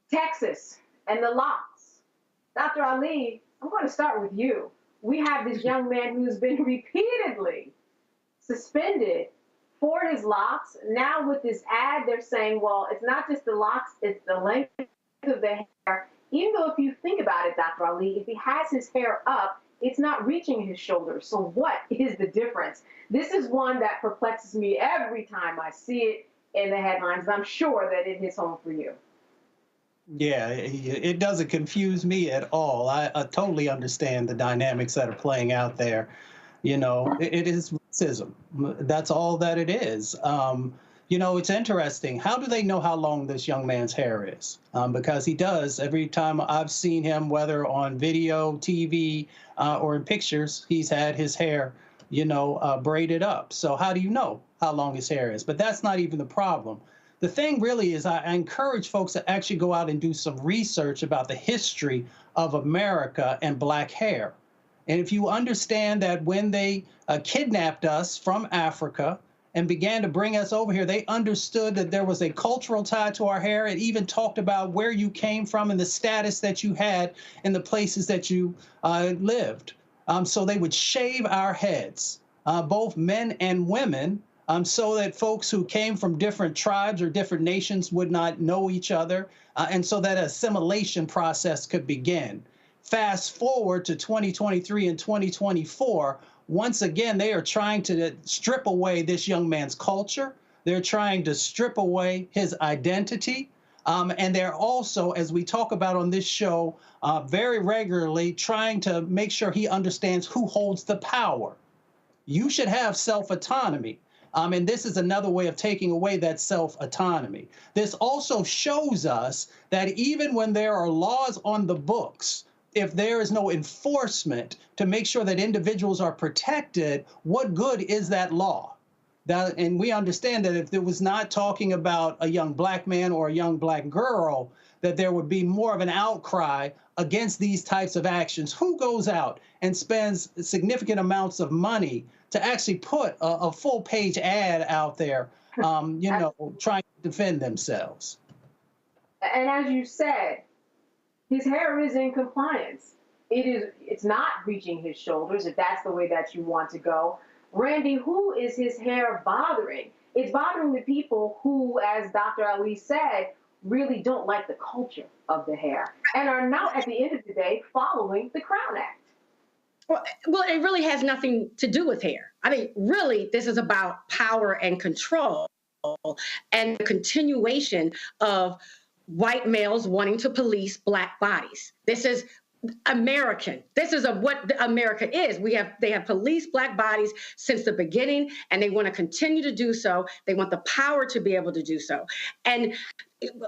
Texas, and the locks. Dr. Ali, I'm going to start with you. We have this young man who's been repeatedly suspended for his locks. Now with this ad, they're saying, well, it's not just the locks, it's the length of the hair. Even though if you think about it, Dr. Ali, if he has his hair up, it's not reaching his shoulders. So what is the difference? This is one that perplexes me every time I see it in the headlines, and I'm sure that it hits home for you. Yeah, it doesn't confuse me at all. I totally understand the dynamics that are playing out there. It is racism. That's all that it is. It's interesting. How do they know how long this young man's hair is? Because he does. Every time I've seen him, whether on video, TV, or in pictures, he's had his hair, braided up. So how do you know how long his hair is? But that's not even the problem. The thing really is I encourage folks to actually go out and do some research about the history of America and black hair. And if you understand that when they kidnapped us from Africa and began to bring us over here, they understood that there was a cultural tie to our hair. It even talked about where you came from and the status that you had in the places that you lived. So they would shave our heads, both men and women, so that folks who came from different tribes or different nations would not know each other, and so that assimilation process could begin. Fast forward to 2023 and 2024, once again, they are trying to strip away this young man's culture. They're trying to strip away his identity. And they're also, as we talk about on this show, very regularly trying to make sure he understands who holds the power. You should have self-autonomy. And this is another way of taking away that self-autonomy. This also shows us that even when there are laws on the books, if there is no enforcement to make sure that individuals are protected, what good is that law? And we understand that if it was not talking about a young black man or a young black girl, that there would be more of an outcry against these types of actions. Who goes out and spends significant amounts of money to actually put a full-page ad out there, trying to defend themselves? And as you said, his hair is in compliance. It's not reaching his shoulders, if that's the way that you want to go. Randy, who is his hair bothering? It's bothering the people who, as Dr. Ali said, really don't like the culture of the hair and are now, at the end of the day, following the Crown Act. Well, it really has nothing to do with hair. I mean, really, this is about power and control and the continuation of white males wanting to police black bodies. This is American. This is what America is. They have policed black bodies since the beginning, and they want to continue to do so. They want the power to be able to do so. And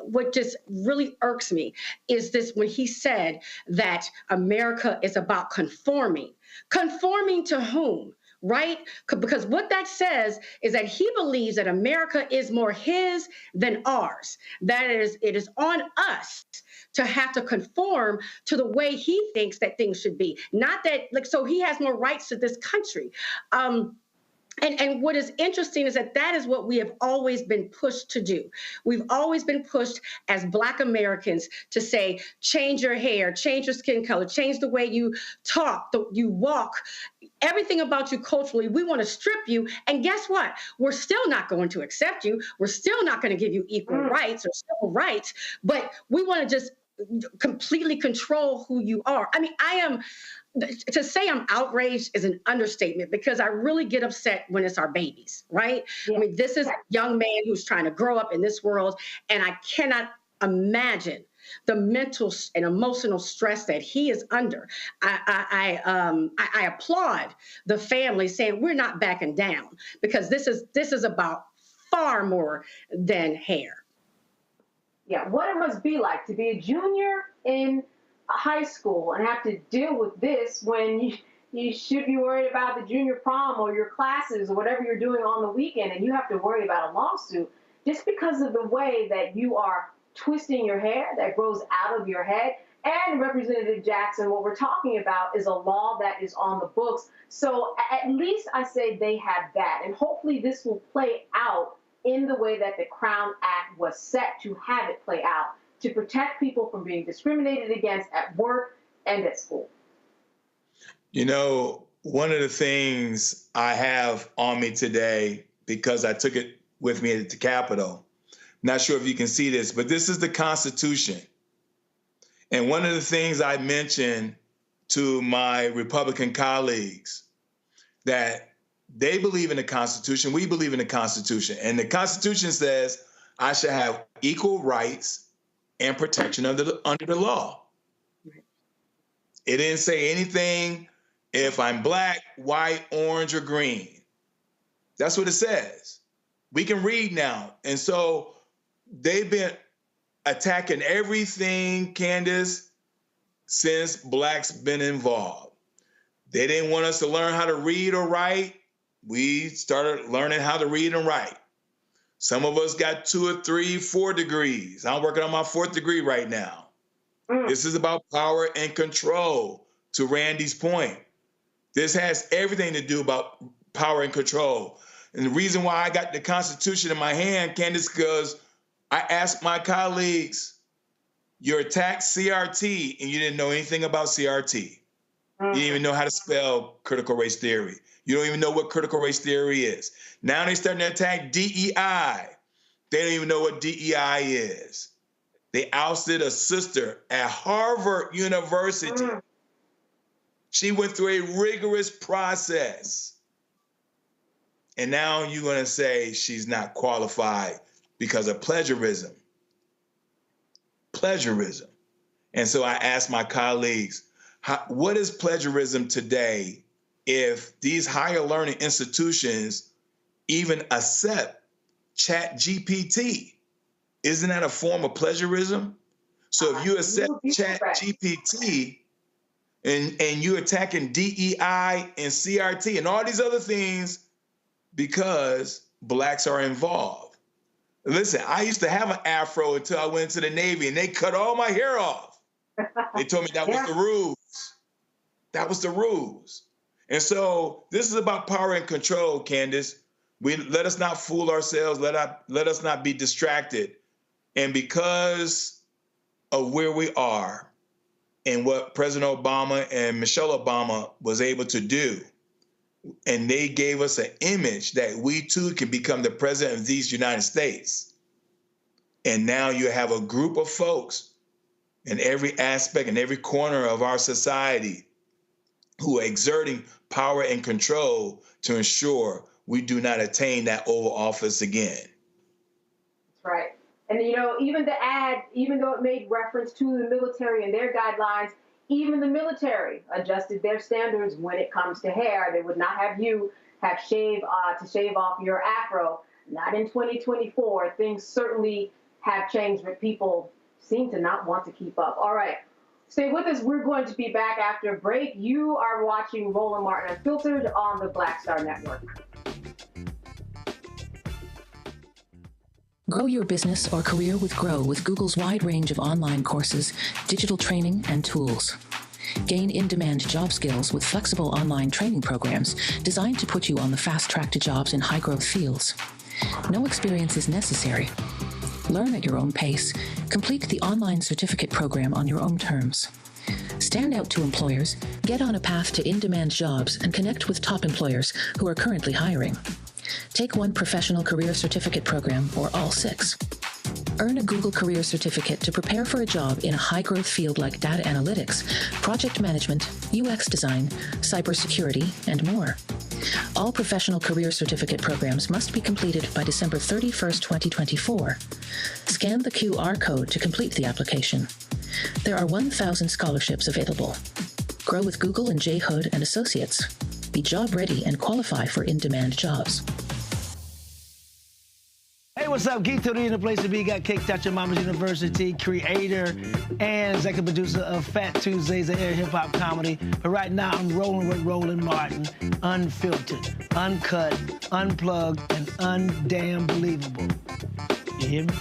what just really irks me is this, when he said that America is about conforming. Conforming to whom? Right? Because what that says is that he believes that America is more his than ours. That is, it is on us to have to conform to the way he thinks that things should be. Not that, so he has more rights to this country. And what is interesting is that is what we have always been pushed to do. We've always been pushed as Black Americans to say, change your hair, change your skin color, change the way you talk, you walk, everything about you culturally. We want to strip you. And guess what? We're still not going to accept you. We're still not going to give you equal rights or civil rights, but we want to just completely control who you are. I mean, to say I'm outraged is an understatement, because I really get upset when it's our babies, right? Yeah. I mean, this is a young man who's trying to grow up in this world, and I cannot imagine the mental and emotional stress that he is under. I applaud the family saying we're not backing down, because this is about far more than hair. Yeah, what it must be like to be a junior in high school and have to deal with this when you should be worried about the junior prom or your classes or whatever you're doing on the weekend, and you have to worry about a lawsuit just because of the way that you are twisting your hair that grows out of your head. And Representative Jackson, what we're talking about is a law that is on the books. So at least I say they have that, and hopefully this will play out in the way that the Crown Act was set to have it play out, to protect people from being discriminated against at work and at school. You know, one of the things I have on me today, because I took it with me at the Capitol, not sure if you can see this, but this is the Constitution. And one of the things I mentioned to my Republican colleagues, that they believe in the Constitution, we believe in the Constitution. And the Constitution says I should have equal rights and protection under the law. It didn't say anything if I'm black, white, orange, or green. That's what it says. We can read now. And so they've been attacking everything, Candace, since Blacks been involved. They didn't want us to learn how to read or write. We started learning how to read and write. Some of us got 2 or 3, 4 degrees. I'm working on my 4th degree right now. This is about power and control, to Randy's point. This has everything to do about power and control. And the reason why I got the Constitution in my hand, Candace, because I asked my colleagues, you attacked CRT and you didn't know anything about CRT. You didn't even know how to spell critical race theory. You don't even know what critical race theory is. Now they're starting to attack DEI. They don't even know what DEI is. They ousted a sister at Harvard University. She went through a rigorous process. And now you're going to say she's not qualified because of plagiarism. Plagiarism. And so I asked my colleagues, what is plagiarism today if these higher learning institutions even accept ChatGPT? Isn't that a form of plagiarism? So if you accept ChatGPT and you're attacking DEI and CRT and all these other things because Blacks are involved. Listen, I used to have an afro until I went into the Navy and they cut all my hair off. They told me that was the rules. That was the rules. And so this is about power and control, Candace. Let us not fool ourselves. Let us not be distracted. And because of where we are and what President Obama and Michelle Obama was able to do, and they gave us an image that we too can become the president of these United States. And now you have a group of folks in every aspect, in every corner of our society who are exerting power and control to ensure we do not attain that Oval Office again. That's right. And, you know, even the ad, even though it made reference to the military and their guidelines, even the military adjusted their standards when it comes to hair. They would not have you have shave off your afro. Not in 2024. Things certainly have changed, but people seem to not want to keep up. All right. Stay with us. We're going to be back after a break. You are watching Roland Martin Unfiltered on the Black Star Network. Grow your business or career with Grow with Google's wide range of online courses, digital training, and tools. Gain in-demand job skills with flexible online training programs designed to put you on the fast track to jobs in high-growth fields. No experience is necessary. Learn at your own pace. Complete the online certificate program on your own terms. Stand out to employers, get on a path to in-demand jobs, and connect with top employers who are currently hiring. Take one professional career certificate program or all 6. Earn a Google Career Certificate to prepare for a job in a high-growth field like data analytics, project management, UX design, cybersecurity, and more. All professional career certificate programs must be completed by December 31st, 2024. Scan the QR code to complete the application. There are 1,000 scholarships available. Grow with Google and J. Hood and Associates. Be job ready and qualify for in-demand jobs. Hey, what's up? Geek Tony in the place to be. Got Kicked Out Your Mama's University, creator and executive producer of Fat Tuesdays, the air hip-hop comedy. But right now, I'm rolling with Roland Martin, unfiltered, uncut, unplugged, and undamn believable. You hear me?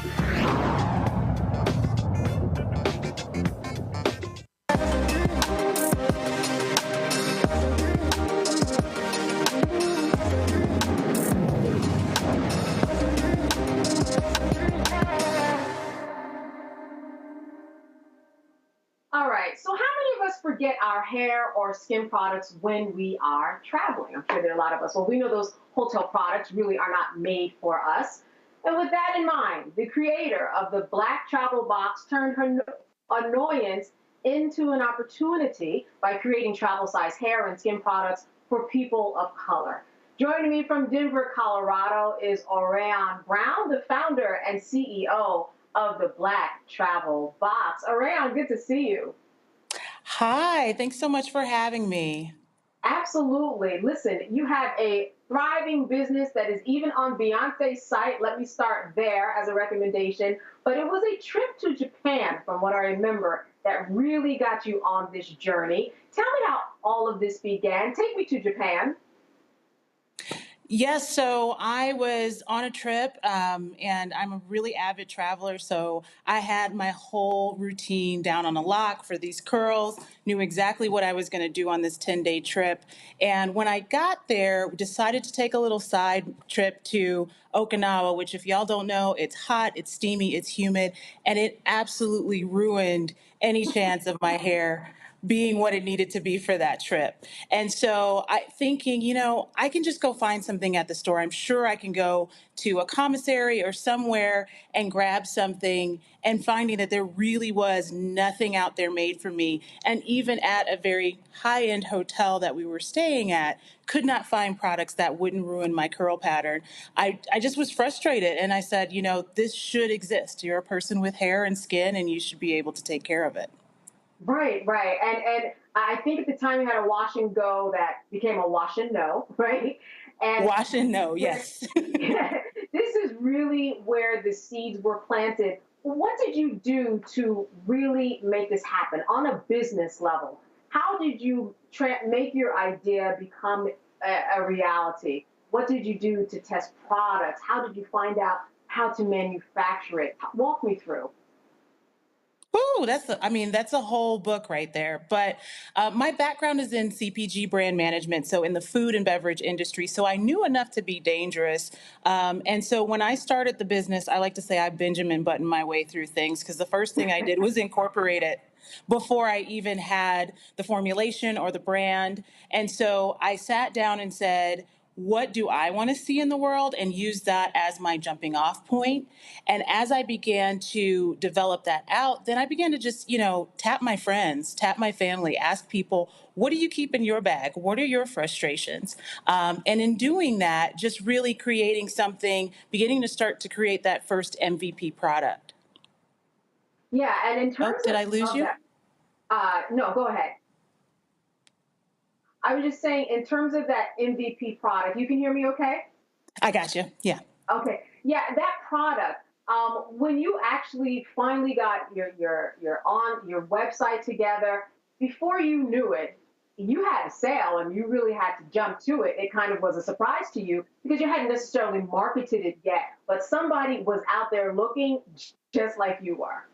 All right, so how many of us forget our hair or skin products when we are traveling? I'm sure there are a lot of us. Well, we know those hotel products really are not made for us. And with that in mind, the creator of the Black Travel Box turned her annoyance into an opportunity by creating travel-size hair and skin products for people of color. Joining me from Denver, Colorado is Orion Brown, the founder and CEO of the Black Travel Box. Orion, good to see you. Hi, thanks so much for having me. Absolutely. Listen, you have a thriving business that is even on Beyonce's site. Let me start there as a recommendation. But it was a trip to Japan, from what I remember, that really got you on this journey. Tell me how all of this began. Take me to Japan. Yes, so I was on a trip, and I'm a really avid traveler. So I had my whole routine down on a lock for these curls, knew exactly what I was going to do on this 10-day trip. And when I got there, decided to take a little side trip to Okinawa, which, if y'all don't know, it's hot, it's steamy, it's humid, and it absolutely ruined any chance of my hair being what it needed to be for that trip. And so I thinking, I can just go find something at the store. I'm sure I can go to a commissary or somewhere and grab something, and finding that there really was nothing out there made for me. And even at a very high-end hotel that we were staying at, could not find products that wouldn't ruin my curl pattern. I just was frustrated, and I said, this should exist. You're a person with hair and skin, and you should be able to take care of it. Right, right. And I think at the time you had a wash and go that became a wash and no, right? And wash and no, yes. This is really where the seeds were planted. What did you do to really make this happen on a business level? How did you make your idea become a reality? What did you do to test products? How did you find out how to manufacture it? Walk me through. Ooh, that's a whole book right there. But my background is in CPG brand management, so in the food and beverage industry. So I knew enough to be dangerous. And so when I started the business, I like to say I Benjamin buttoned my way through things, because the first thing I did was incorporate it before I even had the formulation or the brand. And so I sat down and said, what do I want to see in the world, and use that as my jumping off point. And as I began to develop that out, then I began to just, tap my friends, tap my family, ask people, what do you keep in your bag? What are your frustrations? And in doing that, just really creating something, beginning to start to create that first MVP product. Yeah, and in terms did I lose you? No, go ahead. I was just saying, in terms of that MVP product, you can hear me okay? I got you. Yeah. Okay. Yeah, that product, when you actually finally got your website together, before you knew it, you had a sale and you really had to jump to it. It kind of was a surprise to you because you hadn't necessarily marketed it yet, but somebody was out there looking just like you are.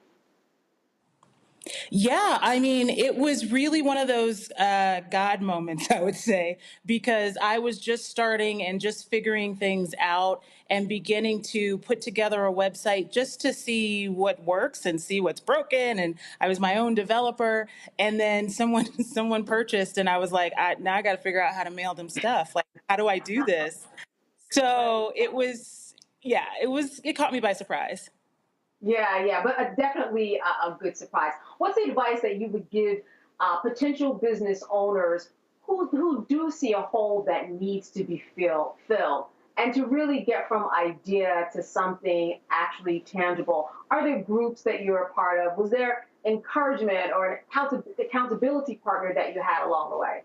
Yeah, I mean, it was really one of those God moments, I would say, because I was just starting and just figuring things out and beginning to put together a website just to see what works and see what's broken. And I was my own developer. And then someone purchased, and I was like, now I got to figure out how to mail them stuff. Like, how do I do this? So it caught me by surprise. Yeah, but definitely a good surprise. What's the advice that you would give potential business owners who do see a hole that needs to be filled, and to really get from idea to something actually tangible? Are there groups that you're a part of? Was there encouragement or an accountability partner that you had along the way?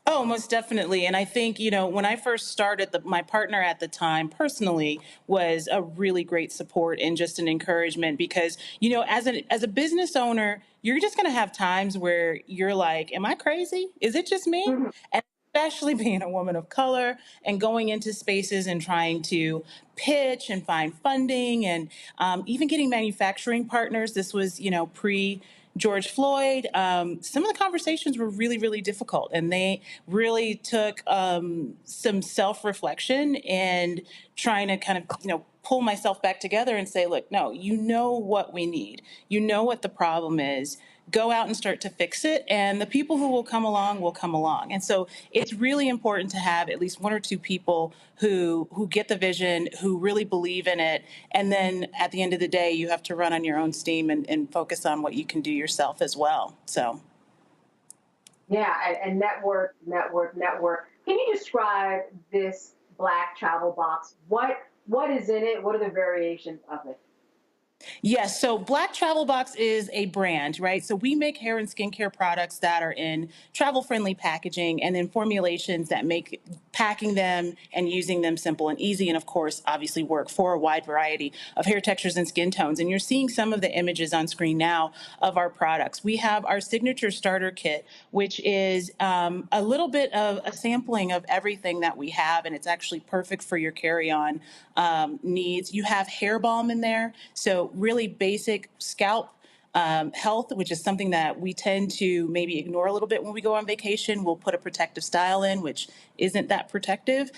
Oh, most definitely. And I think, when I first started, my partner at the time personally was a really great support and just an encouragement because, as a business owner, you're just going to have times where you're like, am I crazy? Is it just me? Mm-hmm. And especially being a woman of color and going into spaces and trying to pitch and find funding and even getting manufacturing partners. This was, pre George Floyd. Some of the conversations were really, really difficult, and they really took some self-reflection and trying to kind of, pull myself back together and say, look, no, you know what we need. You know what the problem is. Go out and start to fix it, and the people who will come along will come along. And so it's really important to have at least one or two people who get the vision, who really believe in it, and then at the end of the day, you have to run on your own steam and focus on what you can do yourself as well. So, yeah, and network. Can you describe this black travel box? What is in it? What are the variations of it? Yes, so Black Travel Box is a brand, right? So we make hair and skincare products that are in travel-friendly packaging and then formulations that make packing them and using them simple and easy. And of course, obviously work for a wide variety of hair textures and skin tones. And you're seeing some of the images on screen now of our products. We have our signature starter kit, which is a little bit of a sampling of everything that we have, and it's actually perfect for your carry-on needs. You have hair balm in there, so really basic scalp health, which is something that we tend to maybe ignore a little bit when we go on vacation. We'll put a protective style in, which isn't that protective,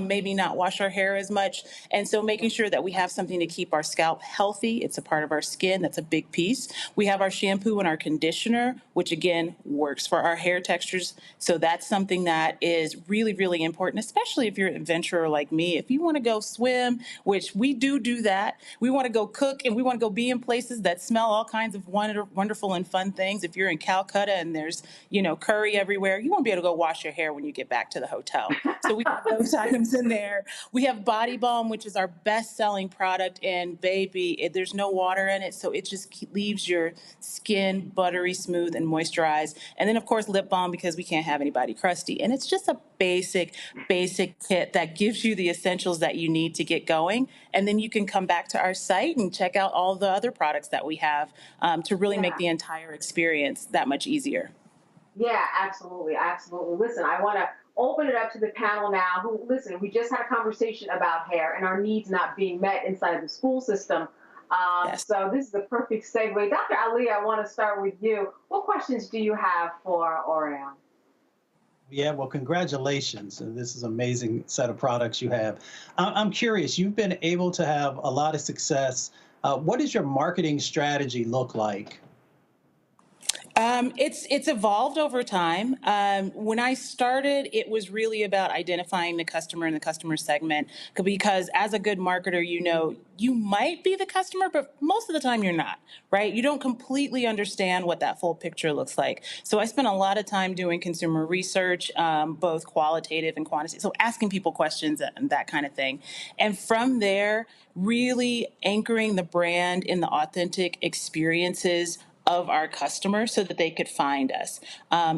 maybe not wash our hair as much. And so making sure that we have something to keep our scalp healthy. It's a part of our skin. That's a big piece. We have our shampoo and our conditioner, which again works for our hair textures. So that's something that is really, really important, especially if you're an adventurer like me. If you want to go swim, which we do that, we want to go cook and we want to go be in places that smell all kinds of wonderful and fun things. If you're in Calcutta and there's, curry everywhere, you won't be able to go wash your hair when you get back to the hotel. So we have those items in there. We have Body Balm, which is our best-selling product, and baby, there's no water in it, so it just leaves your skin buttery smooth and moisturized. And then, of course, lip balm, because we can't have anybody crusty. And it's just a basic kit that gives you the essentials that you need to get going. And then you can come back to our site and check out all the other products that we have to really make the entire experience that much easier. Yeah, absolutely. Absolutely. Listen, I want to open it up to the panel now listen, we just had a conversation about hair and our needs not being met inside of the school system. So this is the perfect segue. Dr. Ali, I want to start with you. What questions do you have for Orion? Yeah, well, congratulations. This is an amazing set of products you have. I'm curious, you've been able to have a lot of success. What does your marketing strategy look like? It's evolved over time. When I started, it was really about identifying the customer and the customer segment, because as a good marketer, you might be the customer, but most of the time you're not, right? You don't completely understand what that full picture looks like. So I spent a lot of time doing consumer research, both qualitative and quantitative, so asking people questions and that kind of thing. And from there, really anchoring the brand in the authentic experiences of our customers so that they could find us.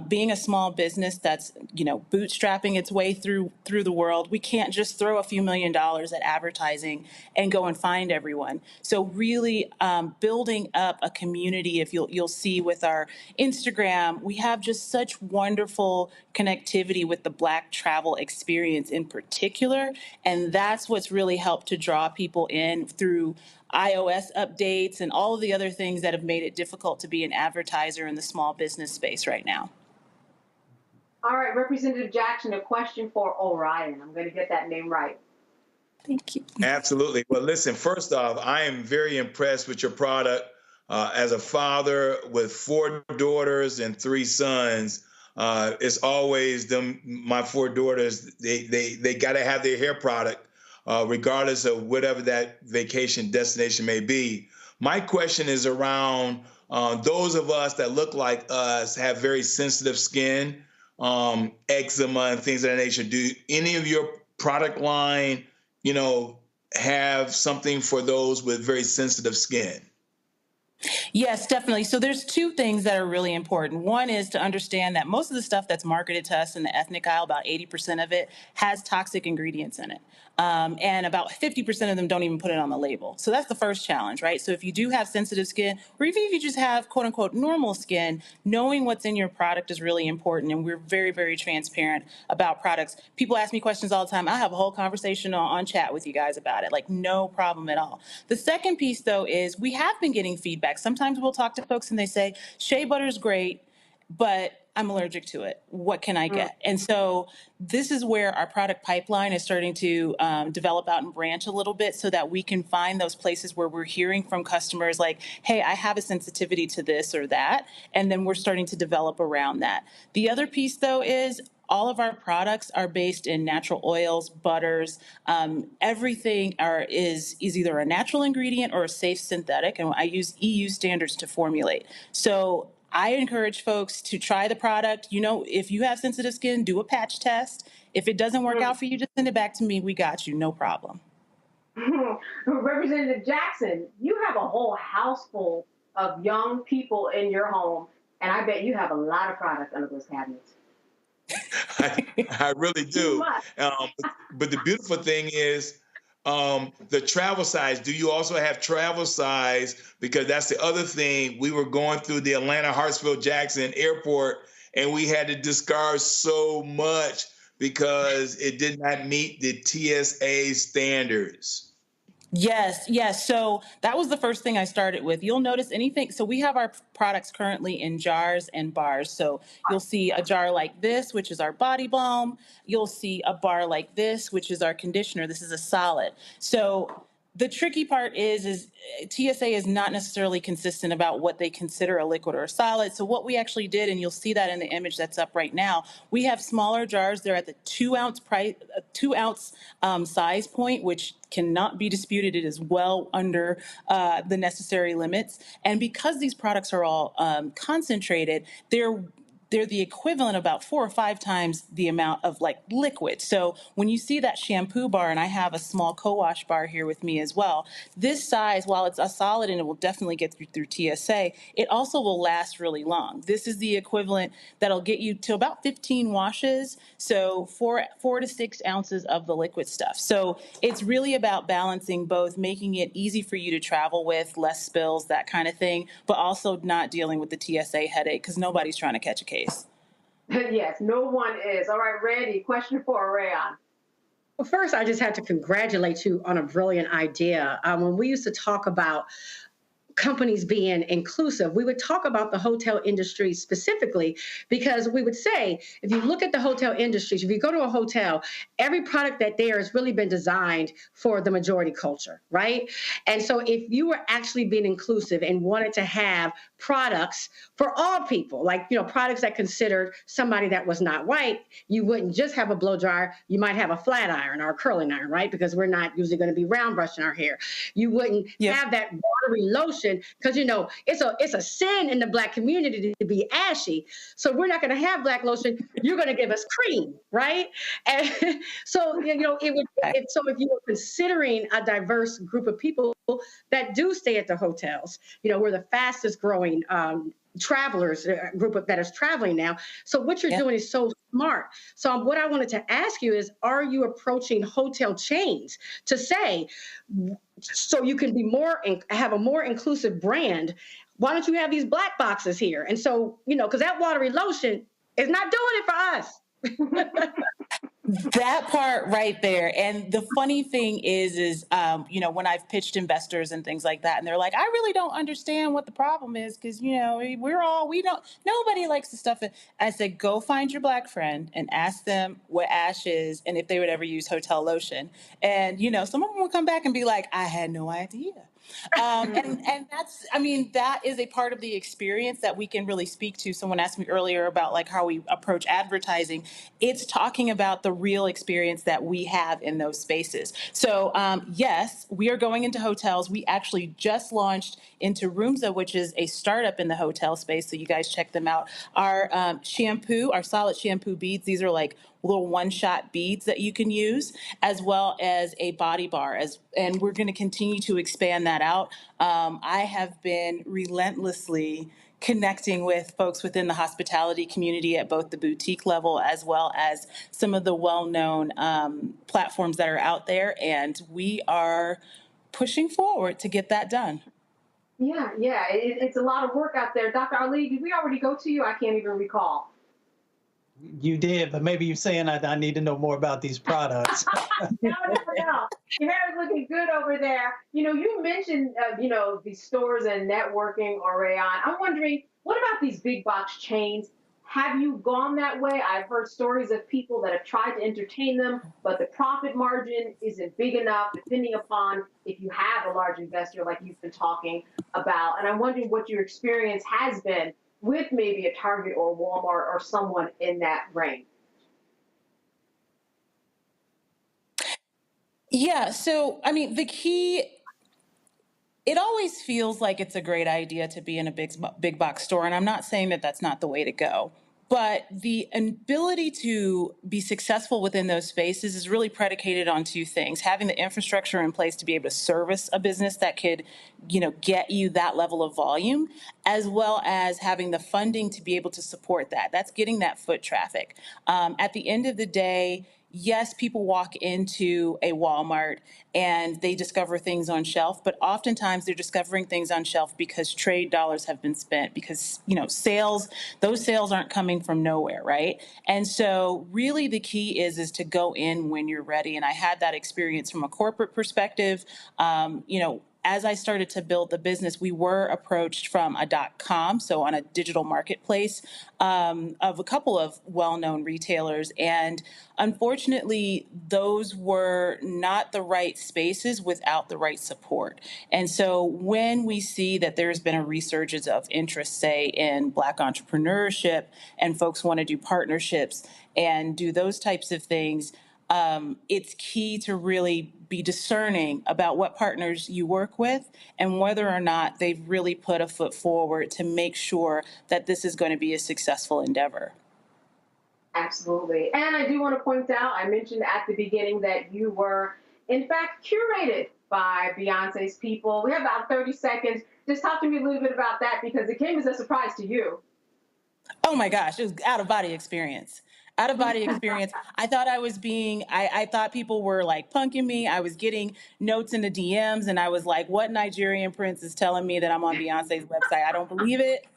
Being a small business that's, bootstrapping its way through the world, we can't just throw a few $1 million at advertising and go and find everyone. So really building up a community. If you'll see with our Instagram, we have just such wonderful connectivity with the Black travel experience in particular, and that's what's really helped to draw people in through iOS updates and all of the other things that have made it difficult to be an advertiser in the small business space right now. All right, Representative Jackson, a question for Orion. I'm going to get that name right. Thank you. Absolutely. Well, listen, first off, I am very impressed with your product. As a father with 4 daughters and 3 sons, it's always my 4 daughters, they got to have their hair product. Regardless of whatever that vacation destination may be. My question is around those of us that look like us, have very sensitive skin, eczema and things of that nature. Do any of your product line, have something for those with very sensitive skin? Yes, definitely. So there's 2 things that are really important. One is to understand that most of the stuff that's marketed to us in the ethnic aisle, about 80% of it, has toxic ingredients in it. And about 50% of them don't even put it on the label. So that's the first challenge, right? So if you do have sensitive skin, or even if you just have quote unquote normal skin, knowing what's in your product is really important. And we're very, very transparent about products. People ask me questions all the time. I have a whole conversation on chat with you guys about it, like no problem at all. The second piece though is we have been getting feedback. Sometimes we'll talk to folks and they say, shea butter is great, but I'm allergic to it. What can I get? And so this is where our product pipeline is starting to develop out and branch a little bit so that we can find those places where we're hearing from customers like, hey, I have a sensitivity to this or that. And then we're starting to develop around that. The other piece, though, is all of our products are based in natural oils, butters. Everything is either a natural ingredient or a safe synthetic. And I use EU standards to formulate. So I encourage folks to try the product. If you have sensitive skin, do a patch test. If it doesn't work out for you, just send it back to me. We got you. No problem. Representative Jackson, you have a whole house full of young people in your home, and I bet you have a lot of products under those cabinets. I really do. But the beautiful thing is the travel size. Do you also have travel size? Because that's the other thing. We were going through the Atlanta Hartsfield Jackson airport, and we had to discard so much because it did not meet the TSA standards. Yes. So that was the first thing I started with. You'll notice anything. So we have our products currently in jars and bars. So you'll see a jar like this, which is our body balm. You'll see a bar like this, which is our conditioner. This is a solid. So the tricky part is TSA is not necessarily consistent about what they consider a liquid or a solid. So what we actually did, and you'll see that in the image that's up right now, we have smaller jars. They're at the 2 ounce size point, which cannot be disputed. It is well under the necessary limits. And because these products are all concentrated, they're the equivalent about 4 or 5 times the amount of like liquid. So when you see that shampoo bar, and I have a small co-wash bar here with me as well, this size, while it's a solid and it will definitely get through TSA, it also will last really long. This is the equivalent that'll get you to about 15 washes. So 4 to 6 ounces of the liquid stuff. So it's really about balancing both making it easy for you to travel with, less spills, that kind of thing, but also not dealing with the TSA headache because nobody's trying to catch a case. Yes, no one is. All right, Randy, question for Rayon. Well, first, I just had to congratulate you on a brilliant idea. When we used to talk about companies being inclusive, we would talk about the hotel industry specifically because we would say, if you look at the hotel industries, if you go to a hotel, every product that there has really been designed for the majority culture, right? And so if you were actually being inclusive and wanted to have products for all people, like, products that considered somebody that was not white, you wouldn't just have a blow dryer, you might have a flat iron or a curling iron, right? Because we're not usually going to be round brushing our hair. You wouldn't have that watery lotion because it's a sin in the Black community to be ashy. So we're not going to have black lotion. You're going to give us cream, right? And so so if you were considering a diverse group of people that do stay at the hotels, we're the fastest growing travelers group that is traveling now. So what you're doing is so smart. So what I wanted to ask you is, are you approaching hotel chains to say, so you can be have a more inclusive brand, why don't you have these black boxes here? And so, because that watery lotion is not doing it for us. That part right there. And the funny thing is, when I've pitched investors and things like that, and they're like, I really don't understand what the problem is because, nobody likes the stuff. I said, go find your Black friend and ask them what ash is and if they would ever use hotel lotion. And, some of them will come back and be like, I had no idea. And that is a part of the experience that we can really speak to. Someone asked me earlier about like how we approach advertising. It's talking about the real experience that we have in those spaces. So yes, we are going into hotels. We actually just launched into Roomza, which is a startup in the hotel space. So you guys check them out. Our shampoo, our solid shampoo beads, these are like little one-shot beads that you can use, as well as a body bar. And we're going to continue to expand that out. I have been relentlessly connecting with folks within the hospitality community at both the boutique level as well as some of the well-known platforms that are out there. And we are pushing forward to get that done. Yeah, it's a lot of work out there. Dr. Ali, did we already go to you? I can't even recall. You did, but maybe you're saying I need to know more about these products. No. Your hair is looking good over there. You mentioned, these stores and networking, Rayon. I'm wondering, what about these big box chains? Have you gone that way? I've heard stories of people that have tried to entertain them, but the profit margin isn't big enough, depending upon if you have a large investor like you've been talking about. And I'm wondering what your experience has been with maybe a Target or Walmart or someone in that range. Yeah, so, the key, it always feels like it's a great idea to be in a big box store, and I'm not saying that that's not the way to go. But the ability to be successful within those spaces is really predicated on two things: having the infrastructure in place to be able to service a business that could, get you that level of volume, as well as having the funding to be able to support that. That's getting that foot traffic. At the end of the day, yes, people walk into a Walmart and they discover things on shelf, but oftentimes they're discovering things on shelf because trade dollars have been spent, because, those sales aren't coming from nowhere, right? And so really the key is to go in when you're ready. And I had that experience from a corporate perspective. As I started to build the business, we were approached from a .com, so on a digital marketplace, of a couple of well-known retailers. And unfortunately, those were not the right spaces without the right support. And so when we see that there's been a resurgence of interest, say, in Black entrepreneurship, and folks want to do partnerships and do those types of things, it's key to really be discerning about what partners you work with and whether or not they've really put a foot forward to make sure that this is going to be a successful endeavor. Absolutely. And I do want to point out, I mentioned at the beginning that you were, in fact, curated by Beyonce's people. We have about 30 seconds. Just talk to me a little bit about that, because it came as a surprise to you. Oh my gosh, it was out-of-body experience. Out-of-body experience. I thought I was I thought people were like punking me. I was getting notes in the DMs and I was like, what Nigerian prince is telling me that I'm on Beyonce's website? I don't believe it.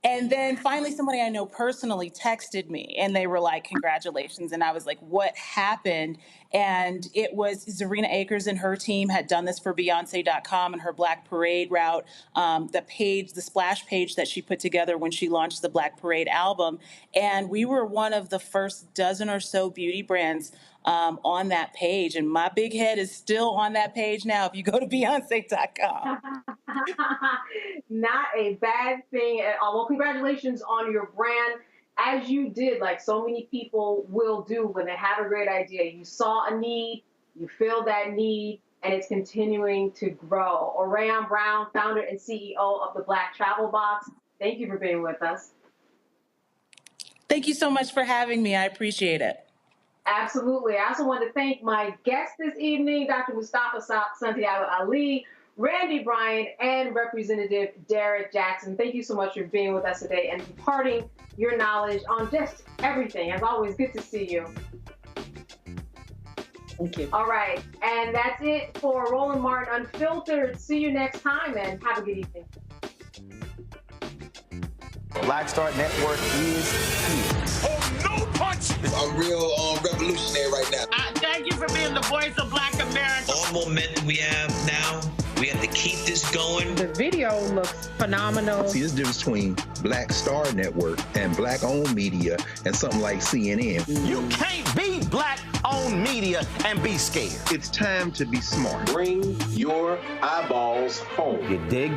And then finally somebody I know personally texted me and they were like, congratulations. And I was like, what happened? And it was Zarina Akers and her team had done this for Beyonce.com and her Black Parade route, the splash page that she put together when she launched the Black Parade album. And we were one of the first dozen or so beauty brands on that page. And my big head is still on that page now if you go to Beyonce.com. Not a bad thing at all. Well, congratulations on your brand. As you did, like so many people will do when they have a great idea. You saw a need, you filled that need, and it's continuing to grow. Orion Brown, founder and CEO of the Black Travel Box, thank you for being with us. Thank you so much for having me. I appreciate it. Absolutely. I also want to thank my guests this evening, Dr. Mustafa Santiago Ali, Randy Bryant, and Representative Derek Jackson. Thank you so much for being with us today and imparting your knowledge on just everything. As always, good to see you. Thank you. All right. And that's it for Roland Martin Unfiltered. See you next time and have a good evening. Black Star Network is here. Oh, no punch! I'm real revolutionary right now. Thank you for being the voice of Black America. All momentum we have now, we have to keep this going. The video looks phenomenal. See, this difference between Black Star Network and Black-owned media and something like CNN. You can't be Black-owned media and be scared. It's time to be smart. Bring your eyeballs home. You dig?